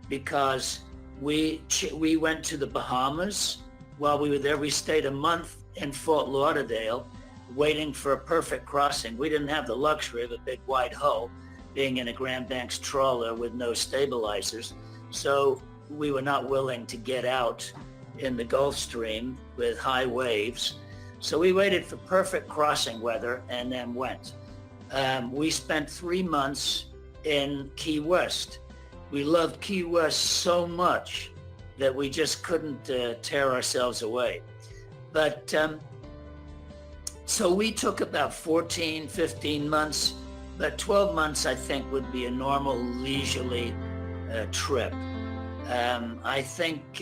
because we went to the Bahamas. While we were there, we stayed a month in Fort Lauderdale waiting for a perfect crossing. We didn't have the luxury of a big wide hull, being in a Grand Banks trawler with no stabilizers. So we were not willing to get out in the Gulf Stream with high waves. So we waited for perfect crossing weather and then went. We spent 3 months in Key West. We loved Key West so much that we just couldn't tear ourselves away. But so we took about 14, 15 months, but 12 months I think would be a normal leisurely trip. I think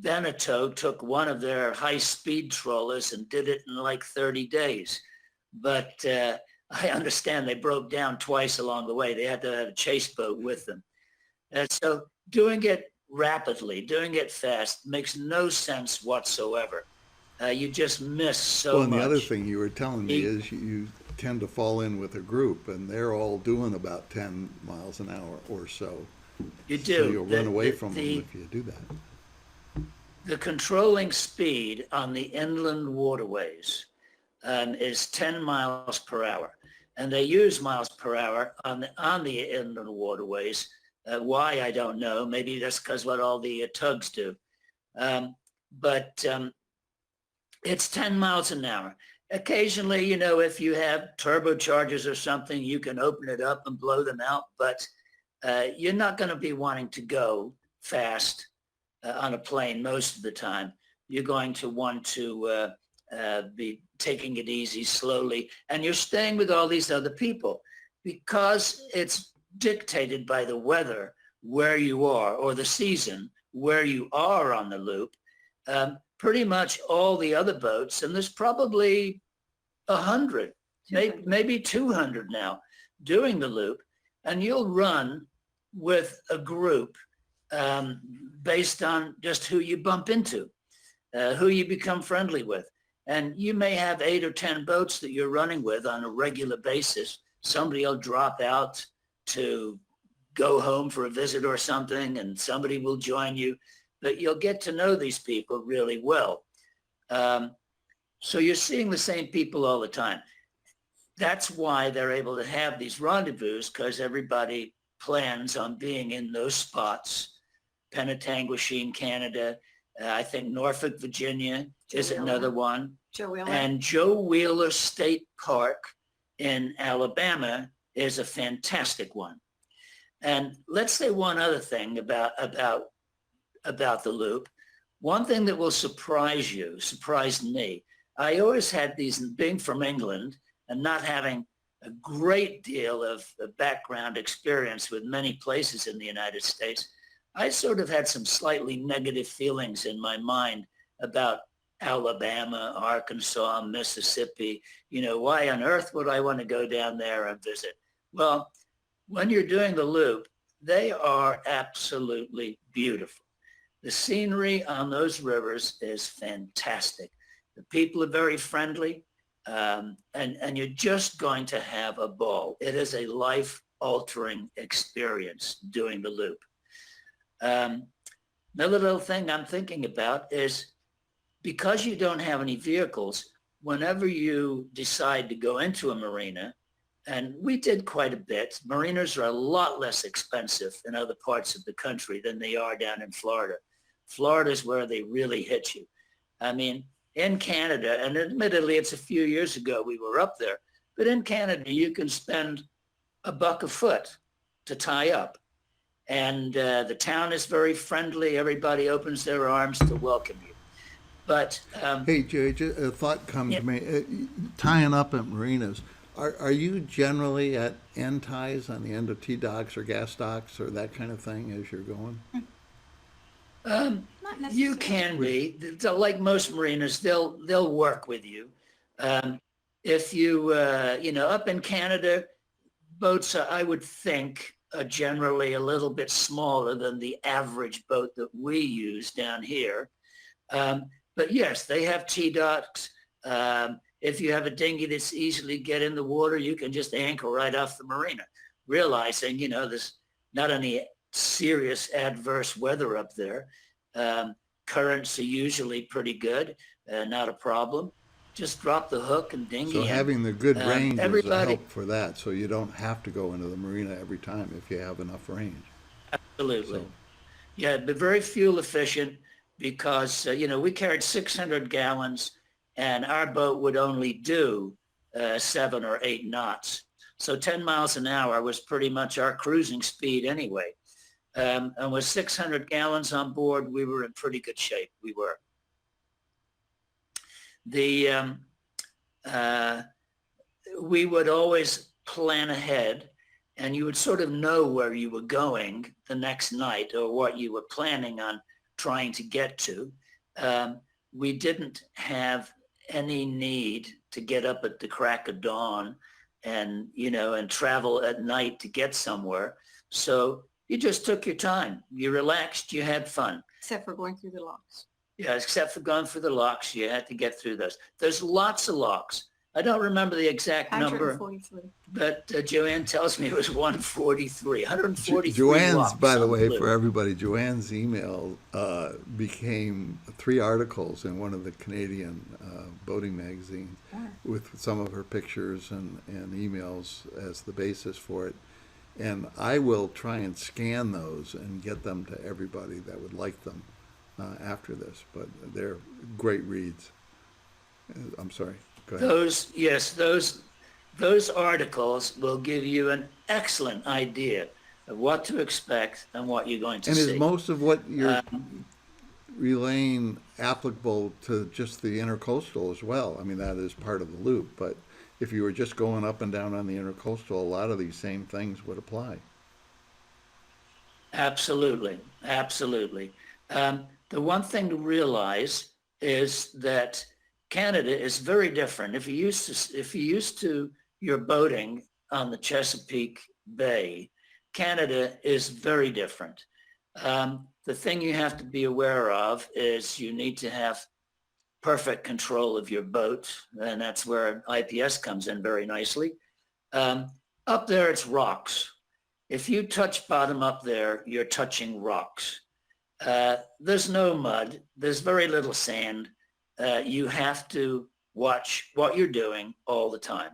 Veneto took one of their high-speed trawlers and did it in like 30 days. But I understand they broke down twice along the way. They had to have a chase boat with them. So doing it rapidly, doing it fast makes no sense whatsoever. You just miss so Well, and much. the other thing you were telling me is you tend to fall in with a group, and they're all doing about 10 miles an hour or so. You do. So you'll run away from them if you do that. The controlling speed on the inland waterways is 10 miles per hour. And they use miles per hour on the inland waterways. Why, I don't know. Maybe that's because what all the tugs do. But it's 10 miles an hour. Occasionally, you know, if you have turbochargers or something, you can open it up and blow them out. But you're not going to be wanting to go fast on a plane most of the time. You're going to want to be taking it easy, slowly, and you're staying with all these other people because it's dictated by the weather where you are or the season where you are on the loop. Pretty much all the other boats, and there's probably 100, maybe 200 now doing the loop, and you'll run with a group based on just who you bump into, who you become friendly with. And you may have 8 or 10 boats that you're running with on a regular basis. Somebody will drop out to go home for a visit or something, and somebody will join you. But you'll get to know these people really well. So you're seeing the same people all the time. That's why they're able to have these rendezvous, because everybody plans on being in those spots. Penetanguishene in Canada, I think Norfolk, Virginia is another one. Joe Wheeler. And Joe Wheeler State Park in Alabama is a fantastic one. And let's say one other thing about the loop. One thing that will surprised me. I always had these, being from England and not having a great deal of background experience with many places in the United States, I sort of had some slightly negative feelings in my mind about Alabama, Arkansas, Mississippi. You know, why on earth would I want to go down there and visit? Well, when you're doing the loop, they are absolutely beautiful. The scenery on those rivers is fantastic. The people are very friendly, and you're just going to have a ball. It is a life-altering experience doing the loop. Another little thing I'm thinking about is because you don't have any vehicles, whenever you decide to go into a marina, and we did quite a bit, marinas are a lot less expensive in other parts of the country than they are down in Florida. Florida is where they really hit you. I mean, in Canada, and admittedly it's a few years ago we were up there, but in Canada you can spend $1 a foot to tie up. And the town is very friendly. Everybody opens their arms to welcome you. But Hey, Jerry, a thought come yeah, to me. Tying up at marinas, are you generally at end ties on the end of T docks or gas docks or that kind of thing as you're going? Not you necessarily. can be. Like most marinas, they'll work with you. If you up in Canada, boats I would think are generally a little bit smaller than the average boat that we use down here. But yes, they have T-docks. If you have a dinghy that's easily get in the water, you can just anchor right off the marina, realizing, there's not any serious adverse weather up there. Currents are usually pretty good, not a problem. Just drop the hook and So dinghy in. having the good range is a Everybody, help for that, so you don't have to go into the marina every time if you have enough range. absolutely. So, Yeah, but very fuel efficient because, we carried 600 gallons and our boat would only do 7 or 8 knots. So 10 miles an hour was pretty much our cruising speed anyway. And with 600 gallons on board, we were in pretty good shape. We were. We would always plan ahead and you would sort of know where you were going the next night or what you were planning on trying to get to. We didn't have any need to get up at the crack of dawn and travel at night to get somewhere. So you just took your time. You relaxed, you had fun. Except for going through the locks. Yeah, except for going through the locks, you had to get through those. There's lots of locks. I don't remember the exact number, 143. but Joanne tells me it was 143, 143 Joanne's, locks by the on way, Blue. for everybody, Joanne's email became 3 articles in one of the Canadian boating magazines with some of her pictures and emails as the basis for it. And I will try and scan those and get them to everybody that would like them after this. But they're great reads. I'm sorry. Go ahead. Those articles will give you an excellent idea of what to expect and what you're going to And see. is most of what you're relaying applicable to just the Intracoastal as well? I mean, that is part of the loop, but if you were just going up and down on the Intracoastal, a lot of these same things would apply. Absolutely, absolutely. The one thing to realize is that Canada is very different. If you're used to your boating on the Chesapeake Bay, Canada is very different. The thing you have to be aware of is you need to have perfect control of your boat, and that's where IPS comes in very nicely. Up there, it's rocks. If you touch bottom up there, you're touching rocks. There's no mud. There's very little sand. You have to watch what you're doing all the time.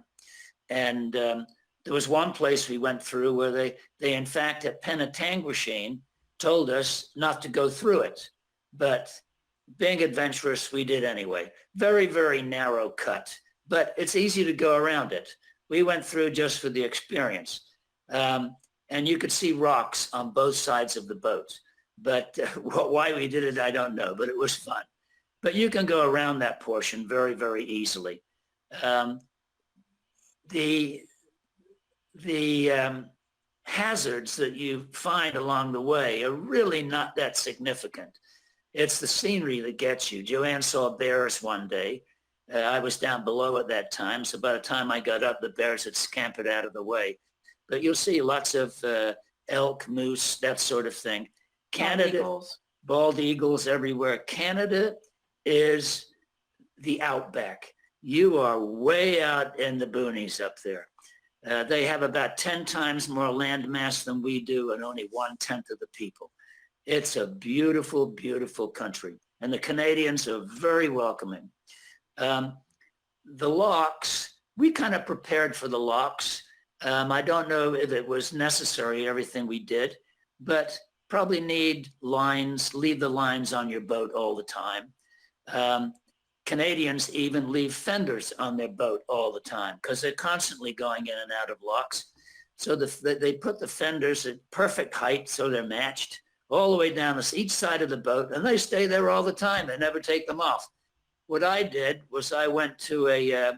And there was one place we went through where they in fact, at Penetanguishene, told us not to go through it. But being adventurous, we did anyway. Very, very narrow cut, but it's easy to go around it. We went through just for the experience. And you could see rocks on both sides of the boat. But why we did it, I don't know, but it was fun. But you can go around that portion very, very easily. The hazards that you find along the way are really not that significant. It's the scenery that gets you. Joanne saw bears one day. I was down below at that time, so by the time I got up, the bears had scampered out of the way. But you'll see lots of elk, moose, that sort of thing. Canada, bald eagles everywhere. Canada is the outback. You are way out in the boonies up there. They have about 10 times more land mass than we do and only 1/10 of the people. It's a beautiful, beautiful country. And the Canadians are very welcoming. the locks, we kind of prepared for the locks. I don't know if it was necessary, everything we did, but probably need lines, leave the lines on your boat all the time. Canadians even leave fenders on their boat all the time because they're constantly going in and out of locks. So they put the fenders at perfect height so they're matched all the way down each side of the boat, and they stay there all the time. They never take them off. What I did was I went to a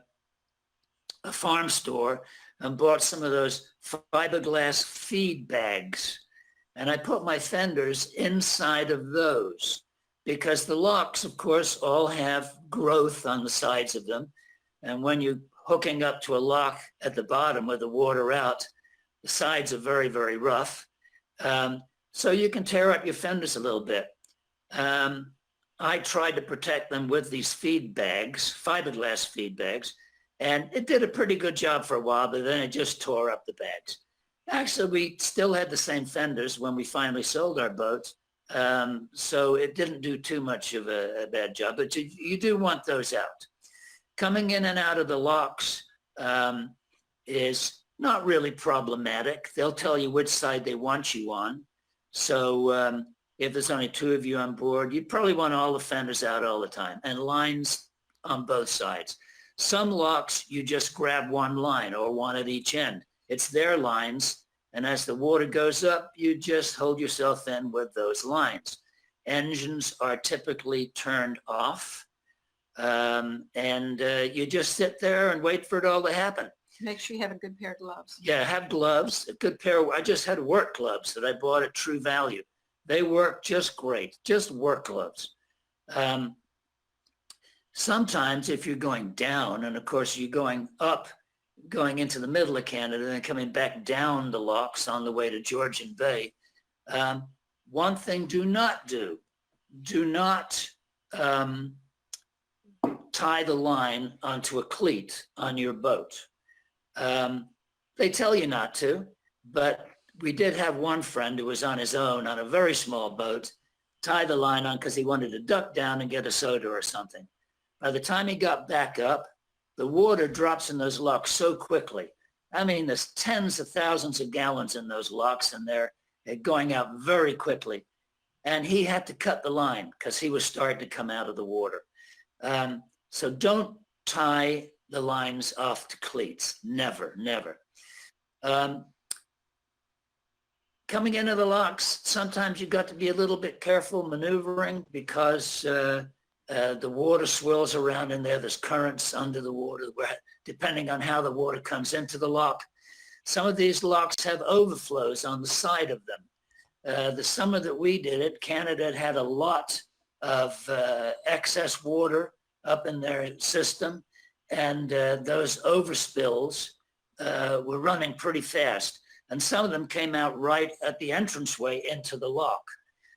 farm store and bought some of those fiberglass feed bags. And I put my fenders inside of those because the locks, of course, all have growth on the sides of them. And when you're hooking up to a lock at the bottom with the water out, the sides are very, very rough. So you can tear up your fenders a little bit. I tried to protect them with these feed bags, fiberglass feed bags, and it did a pretty good job for a while, but then it just tore up the bags. Actually, we still had the same fenders when we finally sold our boats, so it didn't do too much of a bad job, but you do want those out. Coming in and out of the locks is not really problematic. They'll tell you which side they want you on. So if there's only two of you on board, you probably want all the fenders out all the time and lines on both sides. Some locks, you just grab one line or one at each end. It's their lines. And as the water goes up, you just hold yourself in with those lines. Engines are typically turned off. And you just sit there and wait for it all to happen. Make sure you have a good pair of gloves. Yeah, have gloves, a good pair. I just had work gloves that I bought at True Value. They work just great, just work gloves. Sometimes if you're going down, and of course you're going up, going into the middle of Canada and coming back down the locks on the way to Georgian Bay, one thing do not tie the line onto a cleat on your boat. They tell you not to, but we did have one friend who was on his own on a very small boat, tie the line on because he wanted to duck down and get a soda or something. By the time he got back up, the water drops in those locks so quickly. I mean, there's tens of thousands of gallons in those locks and they're going out very quickly. And he had to cut the line because he was starting to come out of the water. So don't tie the lines off to cleats. Never, never. Coming into the locks, sometimes you've got to be a little bit careful maneuvering because the water swirls around in there. There's currents under the water, depending on how the water comes into the lock. Some of these locks have overflows on the side of them. The summer that we did it, Canada had a lot of excess water up in their system, and those overspills were running pretty fast. And some of them came out right at the entranceway into the lock.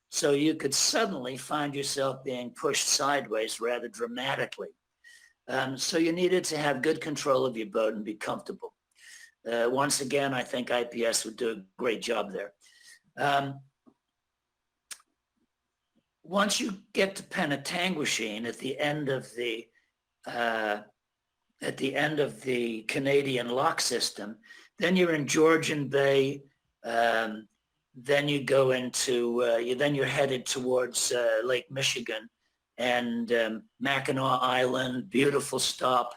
So you could suddenly find yourself being pushed sideways rather dramatically. So you needed to have good control of your boat and be comfortable. Once again, I think IPS would do a great job there. Once you get to Penetanguishene at the end of the Canadian lock system, then you're in Georgian Bay. Then you go into, then you're headed towards Lake Michigan and Mackinac Island, beautiful stop.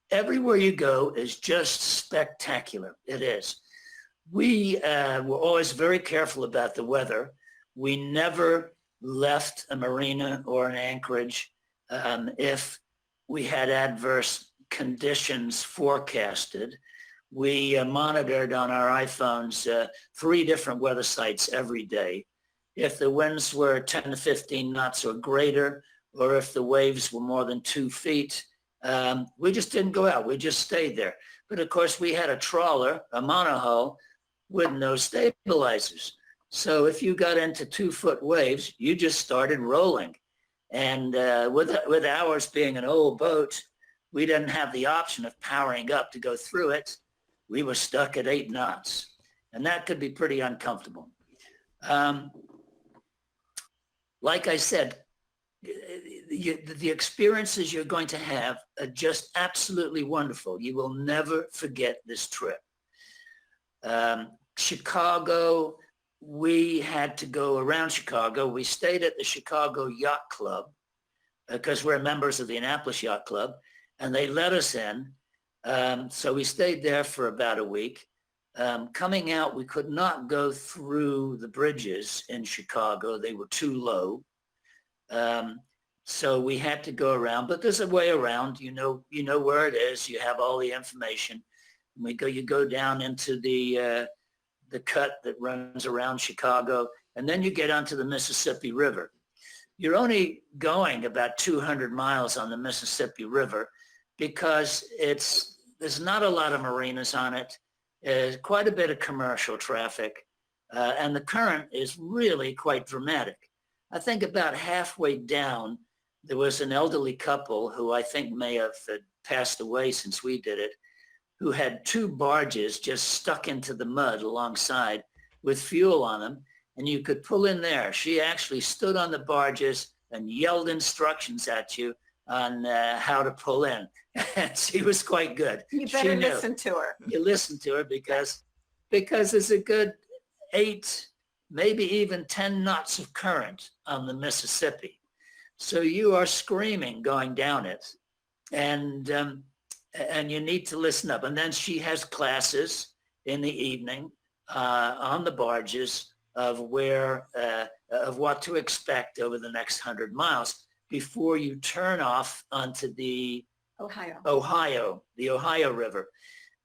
Everywhere you go is just spectacular. It is. We were always very careful about the weather. We never left a marina or an anchorage if we had adverse conditions forecasted. We monitored on our iPhones 3 different weather sites every day. If the winds were 10 to 15 knots or greater, or if the waves were more than 2 feet, we just didn't go out. We just stayed there. But of course, we had a trawler, a monohull, with no stabilizers. So if you got into 2-foot waves, you just started rolling. And with ours being an old boat, we didn't have the option of powering up to go through it. We were stuck at 8 knots, and that could be pretty uncomfortable. Like I said, the experiences you're going to have are just absolutely wonderful. You will never forget this trip. Chicago, we had to go around Chicago. We stayed at the Chicago Yacht Club because we're members of the Annapolis Yacht Club, and they let us in. So we stayed there for about a week. Coming out, we could not go through the bridges in Chicago. They were too low. So we had to go around, but there's a way around. You know where it is. You have all the information. You go down into the cut that runs around Chicago, and then you get onto the Mississippi River. You're only going about 200 miles on the Mississippi River because there's not a lot of marinas on it. Quite a bit of commercial traffic, and the current is really quite dramatic. I think about halfway down, there was an elderly couple who I think may have passed away since we did it, who had two barges just stuck into the mud alongside with fuel on them, and you could pull in there. She actually stood on the barges and yelled instructions at you on how to pull in. She was quite good. You better listen to her. You listen to her because there's a good 8, maybe even 10 knots of current on the Mississippi. So you are screaming going down it, and you need to listen up. And then she has classes in the evening on the barges of what to expect over the next 100 miles before you turn off onto the Ohio River.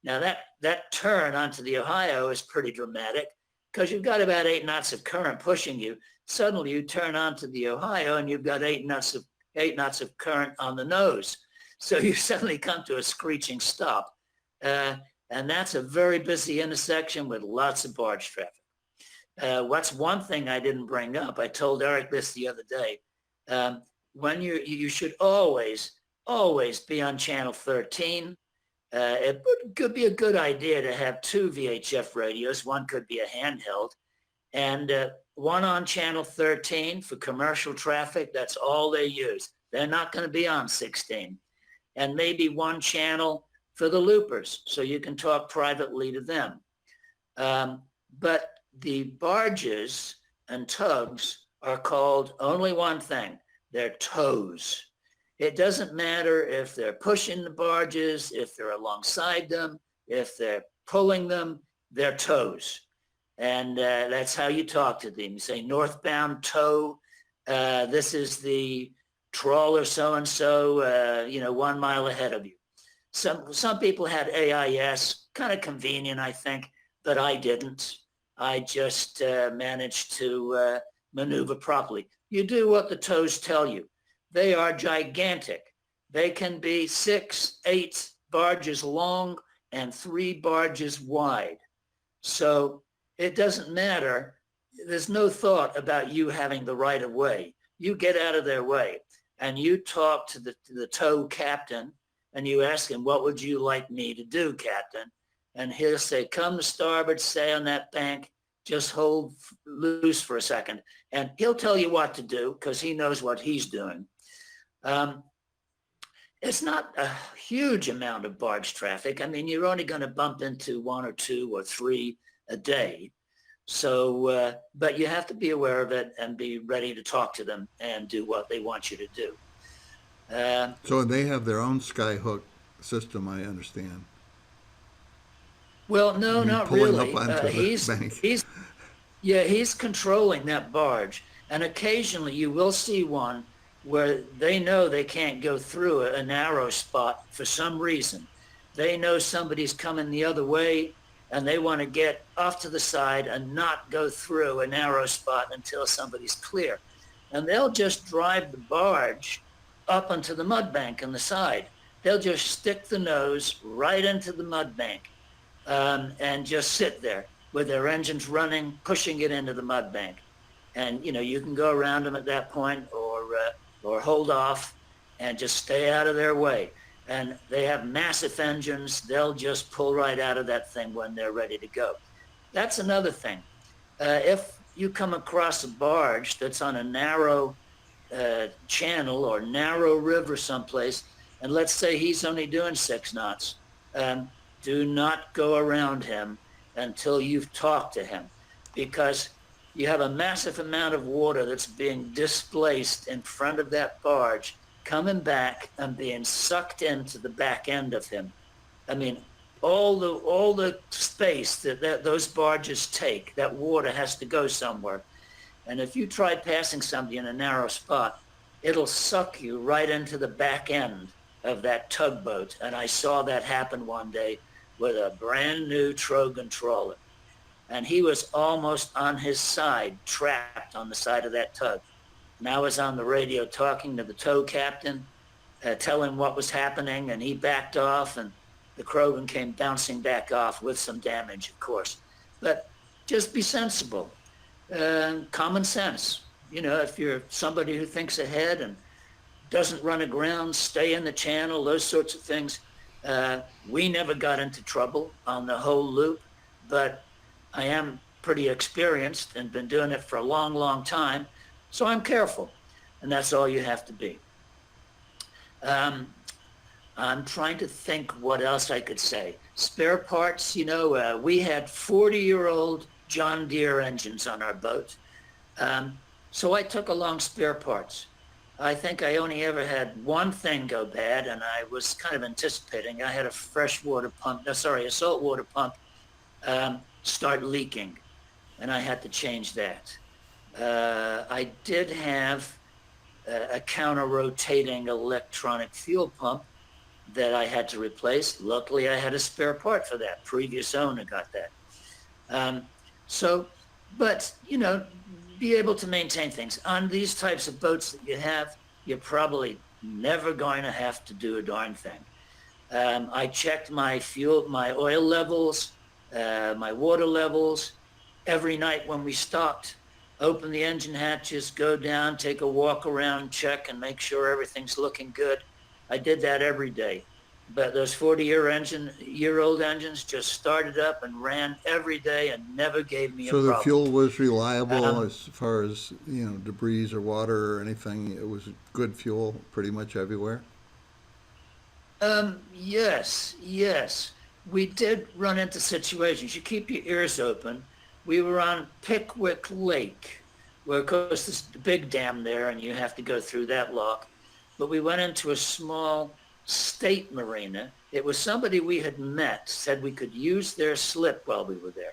Now that turn onto the Ohio is pretty dramatic because you've got about 8 knots of current pushing you. Suddenly you turn onto the Ohio and you've got 8 knots of current on the nose. So you suddenly come to a screeching stop. And that's a very busy intersection with lots of barge traffic. What's one thing I didn't bring up? I told Eric this the other day. When you should always be on channel 13. It could be a good idea to have 2 VHF radios. One could be a handheld, and one on channel 13 for commercial traffic. That's all they use. They're not going to be on 16. And maybe one channel for the loopers, so you can talk privately to them. But the barges and tugs are called only one thing. They're tows. It doesn't matter if they're pushing the barges, if they're alongside them, if they're pulling them, they're tows. And that's how you talk to them. You say, northbound tow, this is the trawler so-and-so, 1 mile ahead of you. Some people had AIS, kind of convenient, I think, but I didn't. I just managed to maneuver properly. You do what the tows tell you. They are gigantic. They can be 6, 8 barges long and 3 barges wide. So it doesn't matter. There's no thought about you having the right of way. You get out of their way and you talk to the tow captain and you ask him, what would you like me to do, Captain? And he'll say, come to starboard, stay on that bank, just hold loose for a second. And he'll tell you what to do because he knows what he's doing. It's not a huge amount of barge traffic. I mean, you're only going to bump into 1 or 2 or 3 a day. So, but you have to be aware of it and be ready to talk to them and do what they want you to do. So they have their own skyhook system, I understand. Well, no, not really. He's controlling that barge. And occasionally you will see one where they know they can't go through a narrow spot for some reason. They know somebody's coming the other way and they want to get off to the side and not go through a narrow spot until somebody's clear. And they'll just drive the barge up onto the mud bank on the side. They'll just stick the nose right into the mud bank and just sit there with their engines running, pushing it into the mud bank. And, you can go around them at that point or hold off and just stay out of their way. And they have massive engines. They'll just pull right out of that thing when they're ready to go. That's another thing. If you come across a barge that's on a narrow channel or narrow river someplace, and let's say he's only doing 6 knots, do not go around him until you've talked to him, because you have a massive amount of water that's being displaced in front of that barge, coming back and being sucked into the back end of him. I mean, all the space that those barges take, that water has to go somewhere. And if you try passing somebody in a narrow spot, it'll suck you right into the back end of that tugboat. And I saw that happen one day with a brand new Trogan trawler. And he was almost on his side, trapped on the side of that tug. And I was on the radio talking to the tow captain, telling him what was happening, and he backed off, and the Krogan came bouncing back off with some damage, of course. But just be sensible. Common sense. You know, if you're somebody who thinks ahead and doesn't run aground, stay in the channel, those sorts of things. We never got into trouble on the whole loop, but I am pretty experienced and been doing it for a long, long time, so I'm careful, and that's all you have to be. I'm trying to think what else I could say. Spare parts, you know, we had 40-year-old John Deere engines on our boat. So I took along spare parts. I think I only ever had one thing go bad, and I was kind of anticipating. I had a saltwater pump start leaking, and I had to change that. I did have a counter-rotating electronic fuel pump that I had to replace. Luckily, I had a spare part for that. Previous owner got that. But, you know, be able to maintain things. On these types of boats that you have, you're probably never going to have to do a darn thing. I checked my oil levels, my water levels every night when we stopped. Open the engine hatches, go down, take a walk around, check and make sure everything's looking good. I did that every day. But those 40-year-old engines just started up and ran every day and never gave me a problem. So the fuel was reliable as far as, you know, debris or water or anything? It was good fuel pretty much everywhere? Yes. We did run into situations. You keep your ears open. We were on Pickwick Lake, where, of course, there's the big dam there, and you have to go through that lock. But we went into a small state marina. It was somebody we had met, said we could use their slip while we were there.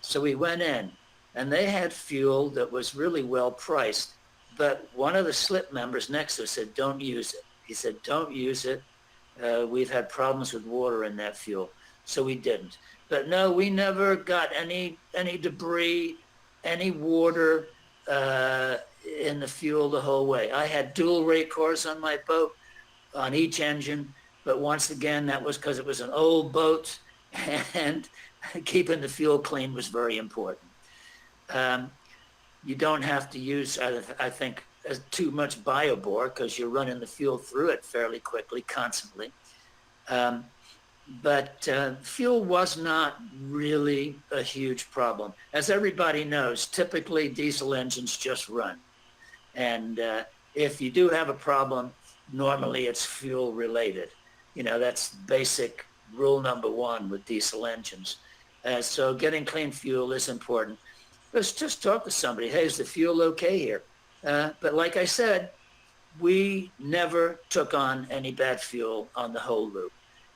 So we went in, and they had fuel that was really well priced. But one of the slip members next to us said, "Don't use it." He said, "Don't use it. We've had problems with water in that fuel." So we didn't. But no, we never got any debris, any water in the fuel the whole way. I had dual rate cores on my boat, on each engine, but once again, that was because it was an old boat, and keeping the fuel clean was very important. You don't have to use, I think, too much biobore, because you're running the fuel through it fairly quickly, constantly. But fuel was not really a huge problem. As everybody knows, typically diesel engines just run. And if you do have a problem, normally it's fuel related. You know, that's basic rule number one with diesel engines. So getting clean fuel is important. Let's just talk to somebody. Hey, is the fuel okay here? But like I said, we never took on any bad fuel on the whole loop.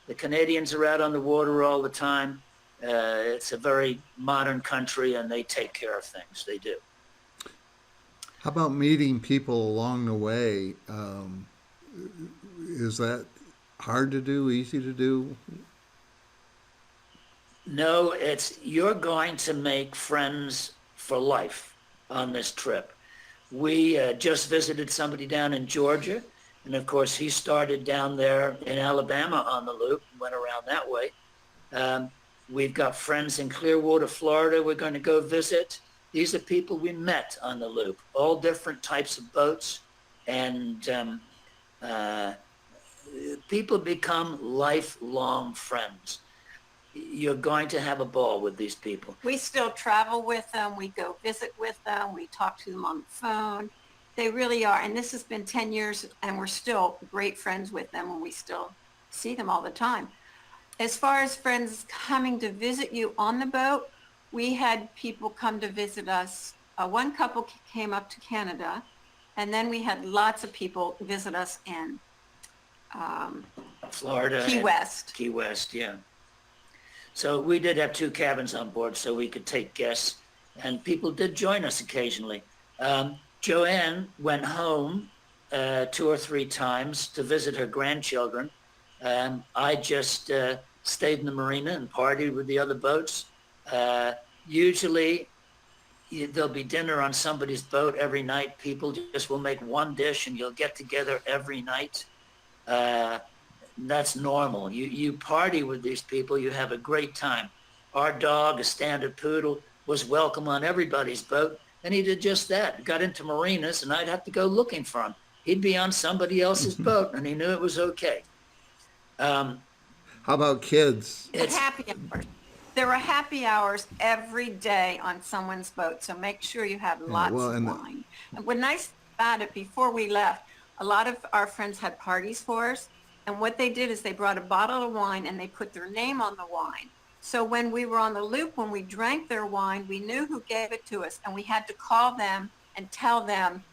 The Canadians are out on the water all the time. It's a very modern country, and they take care of things. They do. How about meeting people along the way? Is that hard to do, easy to do? No, you're going to make friends for life on this trip. We just visited somebody down in Georgia, and of course he started down there in Alabama on the loop and went around that way. We've got friends in Clearwater, Florida we're going to go visit. These are people we met on the loop, all different types of boats, and people become lifelong friends. You're going to have a ball with these people. We still travel with them. We go visit with them. We talk to them on the phone. They really are. And this has been 10 years and we're still great friends with them and we still see them all the time. As far as friends coming to visit you on the boat, we had people come to visit us. One couple came up to Canada, and then we had lots of people visit us in Florida. Key West. Key West, yeah. So we did have 2 cabins on board so we could take guests, and people did join us occasionally. Joanne went home 2 or 3 times to visit her grandchildren. I just stayed in the marina and partied with the other boats. Usually there'll be dinner on somebody's boat every night. People just will make one dish and you'll get together every night. That's normal. You party with these people, you have a great time. Our dog, a standard poodle, was welcome on everybody's boat, and he did just that. Got into marinas, and I'd have to go looking for him. He'd be on somebody else's boat, and he knew it was okay. How about kids? It's happy hours. There are happy hours every day on someone's boat, so make sure you have lots of wine. And what's nice about it, before we left, a lot of our friends had parties for us, and what they did is they brought a bottle of wine and they put their name on the wine. So when we were on the loop, when we drank their wine, we knew who gave it to us, and we had to call them and tell them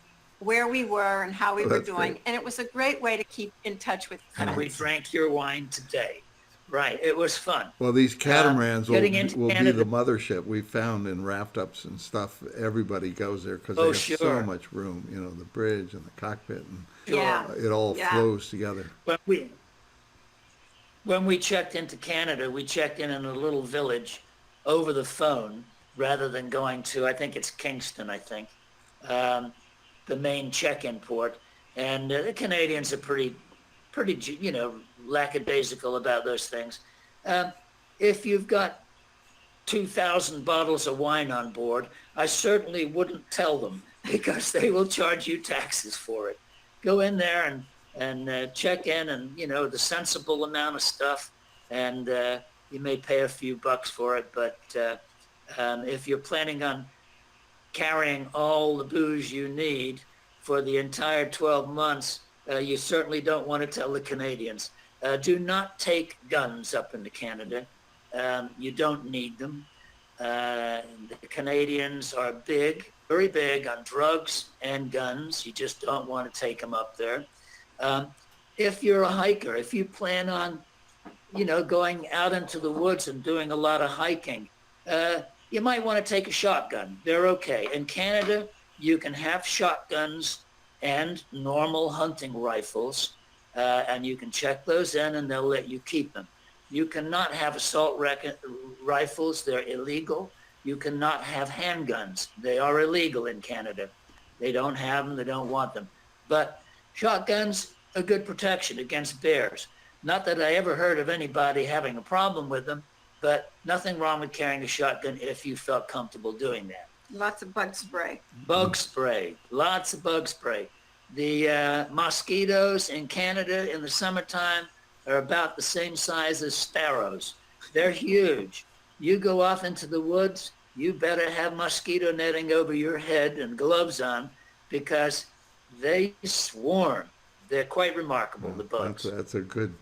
where we were and how we were doing. Great. And it was a great way to keep in touch with friends. And we drank your wine today. Right. It was fun. Well, these catamarans will be Canada. the mothership. We found in raft-ups and stuff, everybody goes there because they have so much room, you know, the bridge and the cockpit, and it all flows together. But when we checked into Canada, we checked in a little village over the phone rather than going to, I think it's Kingston, the main check-in port. And the Canadians are pretty, you know, lackadaisical about those things. If you've got 2,000 bottles of wine on board, I certainly wouldn't tell them because they will charge you taxes for it. Go in there and check in and, you know, the sensible amount of stuff, and you may pay a few bucks for it, but if you're planning on carrying all the booze you need for the entire 12 months, you certainly don't want to tell the Canadians. Do not take guns up into Canada. You don't need them. The Canadians are big, very big on drugs and guns. You just don't want to take them up there. If you're a hiker, if you plan on, you know, going out into the woods and doing a lot of hiking, you might want to take a shotgun. They're okay. In Canada, you can have shotguns and normal hunting rifles, and you can check those in and they'll let you keep them. You cannot have assault rifles. They're illegal. You cannot have handguns. They are illegal in Canada. They don't have them. They don't want them. But shotguns are good protection against bears. Not that I ever heard of anybody having a problem with them, but nothing wrong with carrying a shotgun if you felt comfortable doing that. Lots of bug spray. Bug spray. Lots of bug spray. The mosquitoes in Canada in the summertime are about the same size as sparrows. They're huge. You go off into the woods, you better have mosquito netting over your head and gloves on because they swarm. They're quite remarkable, the bugs. That's a good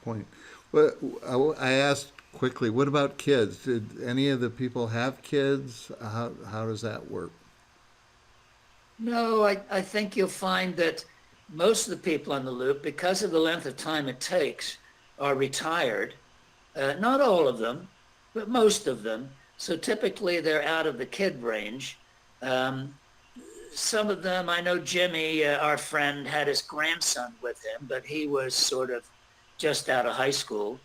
point. Well, I asked quickly, what about kids? Did any of the people have kids? How does that work? No, I think you'll find that most of the people on the loop, because of the length of time it takes, are retired. Not all of them, but most of them. So typically they're out of the kid range. Some of them, I know Jimmy, our friend, had his grandson with him, but he was sort of just out of high school.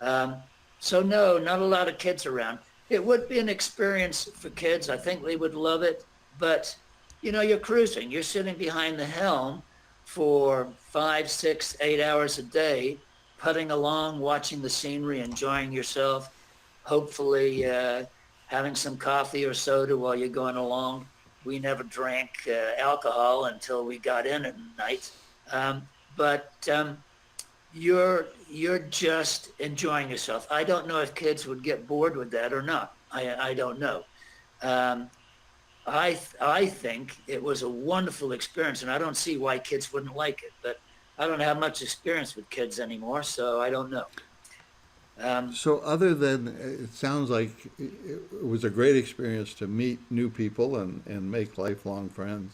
So no, not a lot of kids around. It would be an experience for kids. I think they would love it. But, you know, you're cruising. You're sitting behind the helm for 5, 6, 8 hours a day, putting along, watching the scenery, enjoying yourself, hopefully having some coffee or soda while you're going along. We never drank alcohol until we got in at night. But you're just enjoying yourself. I don't know if kids would get bored with that or not. I don't know. I think it was a wonderful experience, and I don't see why kids wouldn't like it. But I don't have much experience with kids anymore, so I don't know. So other than, it sounds like it was a great experience to meet new people and make lifelong friends.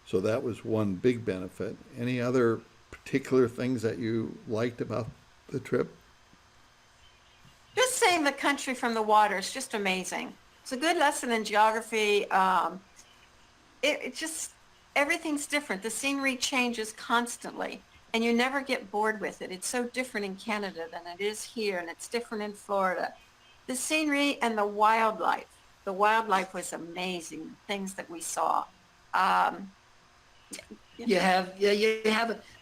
So that was one big benefit. Any other particular things that you liked about the trip? Just seeing the country from the water is just amazing. It's a good lesson in geography. It just, everything's different. The scenery changes constantly, and you never get bored with it. It's so different in Canada than it is here, and it's different in Florida. The scenery and the wildlife was amazing, the things that we saw. Um, You have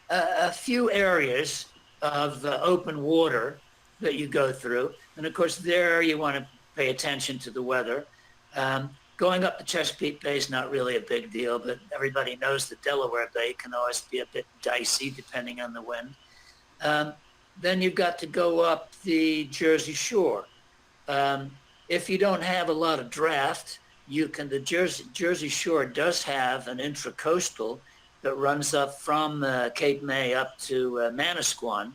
a few areas of open water that you go through. And of course, there you want to pay attention to the weather. Going up the Chesapeake Bay is not really a big deal, but everybody knows that Delaware Bay can always be a bit dicey depending on the wind. Then you've got to go up the Jersey Shore. If you don't have a lot of draft, the Jersey Shore does have an intracoastal that runs up from Cape May up to Manasquan.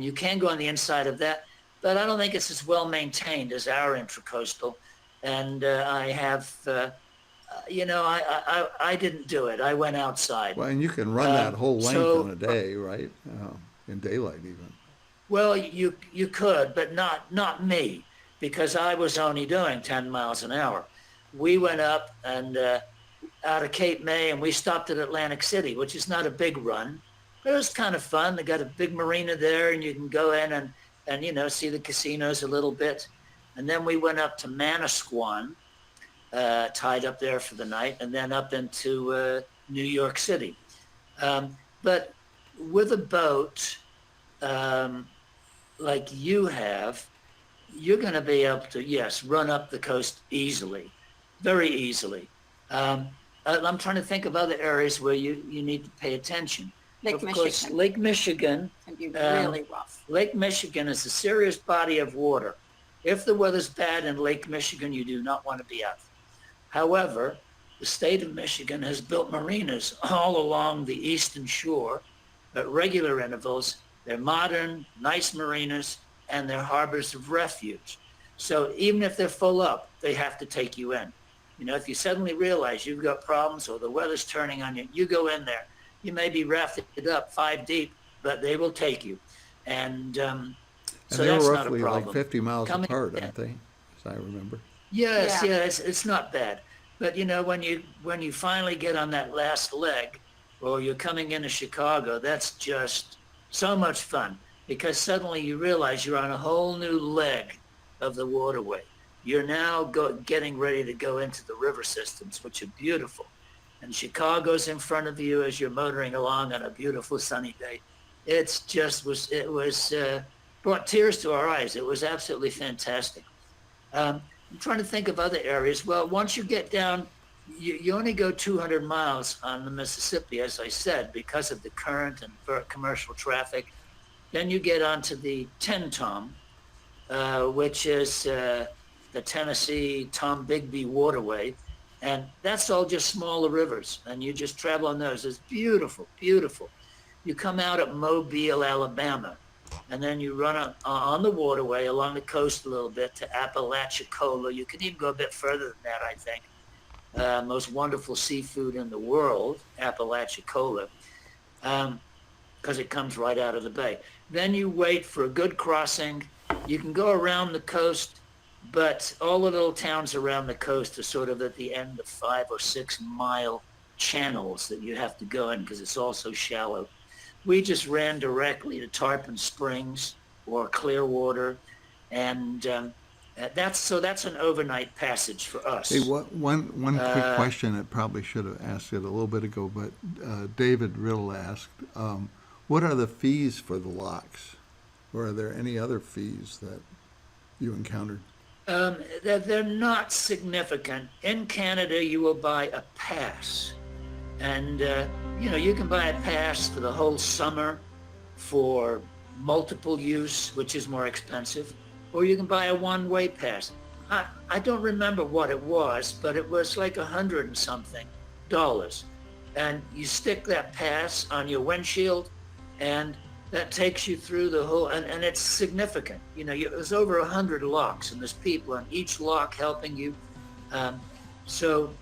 You can go on the inside of that, but I don't think it's as well maintained as our intracoastal. And I didn't do it. I went outside. Well, and you can run that whole length so- in a day, right? In daylight even. Well, you could, but not me, because I was only doing 10 miles an hour. We went up and out of Cape May, and we stopped at Atlantic City, which is not a big run, but it was kind of fun. They got a big marina there, and you can go in and see the casinos a little bit. And then we went up to Manasquan, tied up there for the night, and then up into New York City. But with a boat like you have, you're going to be able to, yes, run up the coast easily, very easily. I'm trying to think of other areas where you need to pay attention. Lake Of course, Michigan Lake Michigan. can be really rough. Lake Michigan is a serious body of water. If the weather's bad in Lake Michigan, you do not want to be out. However, the state of Michigan has built marinas all along the eastern shore at regular intervals. They're modern, nice marinas, and they're harbors of refuge. So even if they're full up, they have to take you in. If you suddenly realize you've got problems or the weather's turning on you, you go in there. You may be rafted up 5 deep, but they will take you. And so And they that's were not a roughly problem. like 50 miles Coming apart, in. aren't they? As I remember. Yes, Yeah. it's not bad. But when you finally get on that last leg, or you're coming into Chicago, that's just so much fun, because suddenly you realize you're on a whole new leg of the waterway. You're now getting ready to go into the river systems, which are beautiful. And Chicago's in front of you as you're motoring along on a beautiful sunny day. It brought tears to our eyes. It was absolutely fantastic. I'm trying to think of other areas. Well, once you get down, you only go 200 miles on the Mississippi, as I said, because of the current and commercial traffic. Then you get onto the Tenn-Tom, which is the Tennessee Tom Bigby waterway. And that's all just smaller rivers, and you just travel on those. It's beautiful, beautiful. You come out at Mobile, Alabama, and then you run on the waterway along the coast a little bit to Apalachicola. You can even go a bit further than that, I think. Most wonderful seafood in the world, Apalachicola, because it comes right out of the bay. Then you wait for a good crossing. You can go around the coast, but all the little towns around the coast are sort of at the end of 5 or 6 mile channels that you have to go in because it's all so shallow. We just ran directly to Tarpon Springs or Clearwater, and that's an overnight passage for us. Hey, one quick question. I probably should have asked it a little bit ago, but David Riddle asked, what are the fees for the locks? Or are there any other fees that you encountered? They're not significant. In Canada, you will buy a pass. And, you can buy a pass for the whole summer for multiple use, which is more expensive, or you can buy a one-way pass. I don't remember what it was, but it was like $100 and something. And you stick that pass on your windshield, and that takes you through the whole, and it's significant. There's over 100 locks, and there's people on each lock helping you. So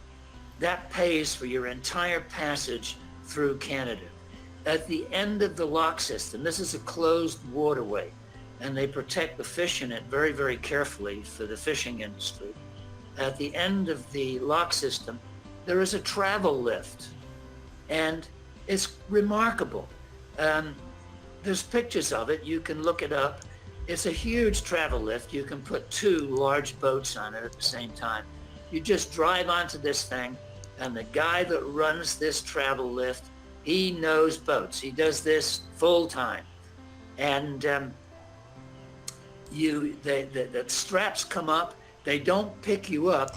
that pays for your entire passage through Canada. At the end of the lock system, this is a closed waterway, and they protect the fish in it very, very carefully for the fishing industry. At the end of the lock system, there is a travel lift, and it's remarkable. There's pictures of it. You can look it up. It's a huge travel lift. You can put 2 large boats on it at the same time. You just drive onto this thing, and the guy that runs this travel lift, he knows boats. He does this full time. And the straps come up. They don't pick you up.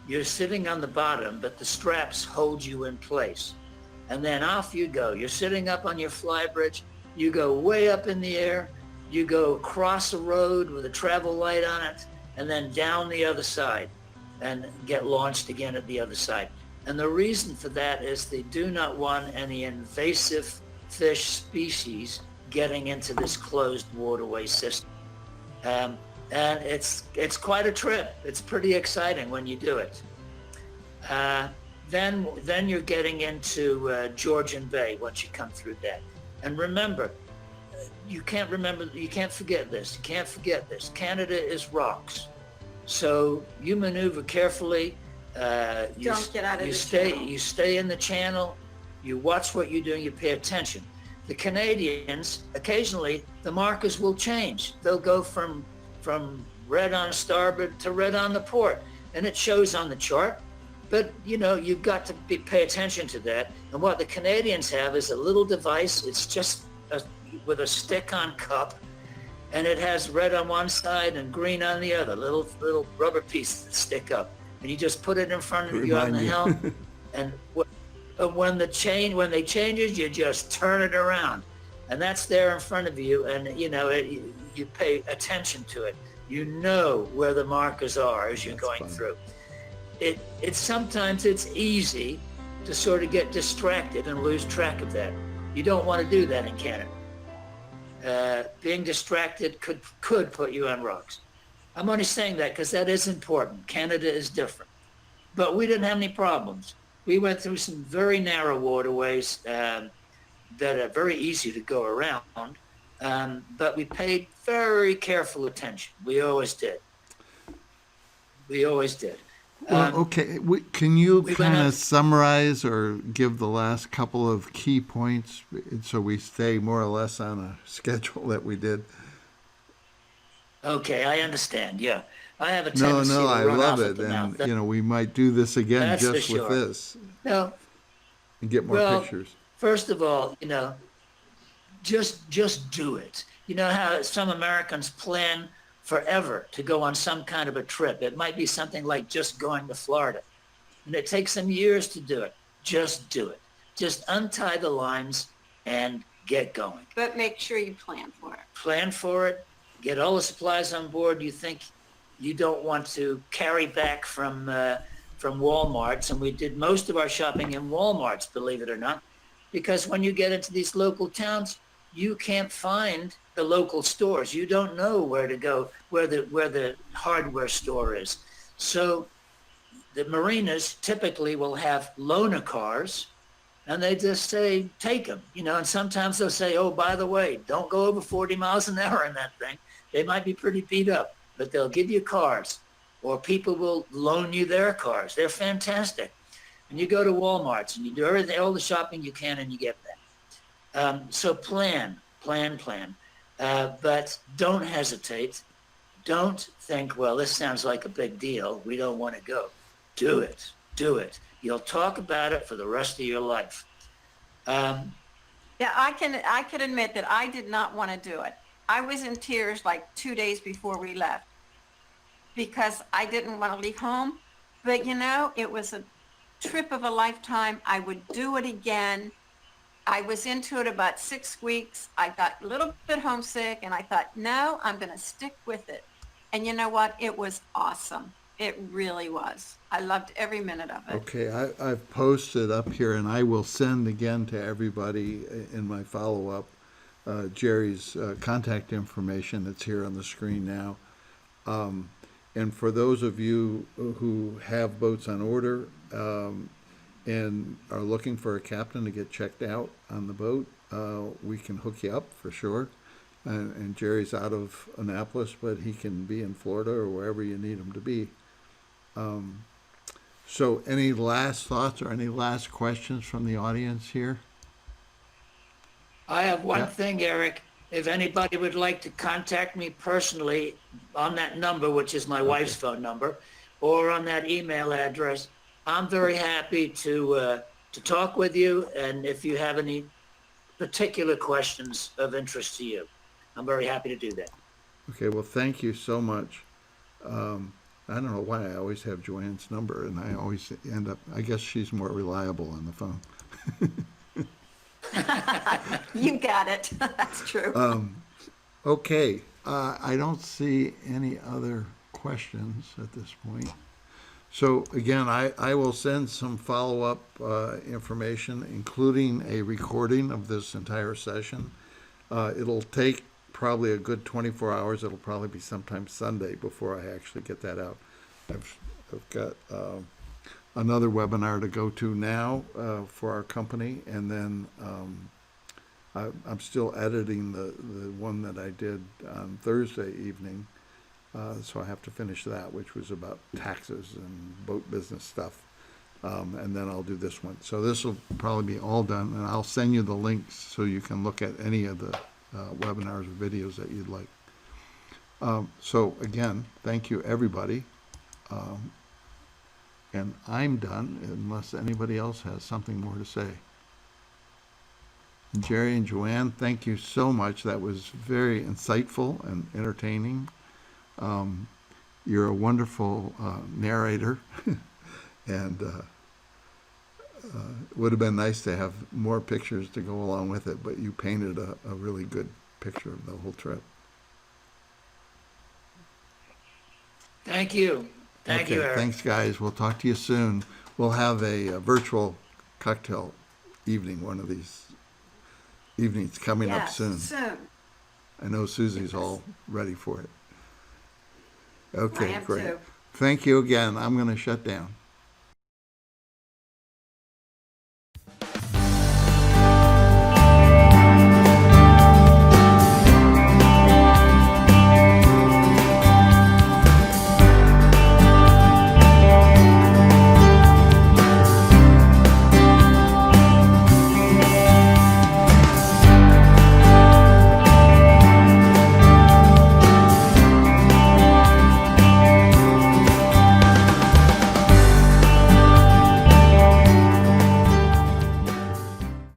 You're sitting on the bottom, but the straps hold you in place. And then off you go. You're sitting up on your fly bridge. You go way up in the air. You go across a road with a travel light on it, and then down the other side and get launched again at the other side. And the reason for that is they do not want any invasive fish species getting into this closed waterway system. And it's quite a trip. It's pretty exciting when you do it. Then you're getting into Georgian Bay once you come through that. And remember, you can't forget this. You can't forget this. Canada is rocks. So you maneuver carefully. Don't get out of the channel. You stay in the channel. You watch what you're doing. You pay attention. The Canadians, occasionally, the markers will change. They'll go from red on starboard to red on the port, and it shows on the chart. But you've got to pay attention to that. And what the Canadians have is a little device. It's just with a stick-on cup, and it has red on one side and green on the other. Little rubber pieces that stick up, and you just put it in front of you on the helm. And when they changes, you just turn it around, and that's there in front of you. And you pay attention to it. You know where the markers are as you're going through. It's sometimes it's easy to sort of get distracted and lose track of that. You don't want to do that in Canada. Being distracted could put you on rocks. I'm only saying that because that is important. Canada is different. But we didn't have any problems. We went through some very narrow waterways that are very easy to go around, but we paid very careful attention. We always did. Well, okay. Can you kind of summarize or give the last couple of key points so we stay more or less on a schedule that we did? Okay, I understand. Yeah, I have a tendency No, to I run love off it, at the mouth. and we might do this again That's for just with sure. this No, and get more pictures. first of all, just do it. You know how some Americans plan forever to go on some kind of a trip. It might be something like just going to Florida. And it takes them years to do it. Just do it. Just untie the lines and get going. But make sure you plan for it. Plan for it. Get all the supplies on board you think you don't want to carry back from Walmarts. And we did most of our shopping in Walmarts, believe it or not, because when you get into these local towns, you can't find the local stores. You don't know where to go, where the hardware store is. So the marinas typically will have loaner cars, and they just say, take them, and sometimes they'll say, oh, by the way, don't go over 40 miles an hour in that thing. They might be pretty beat up, but they'll give you cars, or people will loan you their cars. They're fantastic. And you go to Walmart's and you do everything, all the shopping you can, and you get that. So plan. But don't hesitate. Don't think, well, this sounds like a big deal. We don't want to go. Do it. You'll talk about it for the rest of your life. Yeah, I can admit that I did not want to do it. I was in tears like 2 days before we left because I didn't want to leave home. But it was a trip of a lifetime. I would do it again. I was into it about 6 weeks. I got a little bit homesick, and I thought, no, I'm going to stick with it. And you know what? It was awesome. It really was. I loved every minute of it. Okay, I've posted up here, and I will send again to everybody in my follow-up Jerry's contact information that's here on the screen now. And for those of you who have boats on order and are looking for a captain to get checked out on the boat, we can hook you up for sure. And Jerry's out of Annapolis, but he can be in Florida or wherever you need him to be. So any last thoughts or any last questions from the audience here? I have one Yeah. thing, Eric. If anybody would like to contact me personally on that number, which is my wife's phone number, or on that email address, I'm very happy to talk with you. And if you have any particular questions of interest to you, I'm very happy to do that. Okay, well, thank you so much. I don't know why I always have Joanne's number, and I always end up, I guess she's more reliable on the phone. You got it. That's true. Okay, I don't see any other questions at this point. So again, I will send some follow-up information, including a recording of this entire session. It'll take probably a good 24 hours. It'll probably be sometime Sunday before I actually get that out. I've got another webinar to go to now for our company, and then I'm still editing the one that I did on Thursday evening, so I have to finish that, which was about taxes and boat business stuff, and then I'll do this one. So this will probably be all done, and I'll send you the links so you can look at any of the webinars or videos that you'd like. So again, thank you everybody. And I'm done unless anybody else has something more to say. And Jerry and Joanne, thank you so much. That was very insightful and entertaining. You're a wonderful narrator, and it would have been nice to have more pictures to go along with it, but you painted a really good picture of the whole trip. Thank you. Thank you, Okay, Eric. thanks, guys. We'll talk to you soon. We'll have a virtual cocktail evening, one of these evenings coming up Yes, soon. soon. I know Susie's all ready for it. I Okay, am great. too. Thank you again. I'm going to shut down.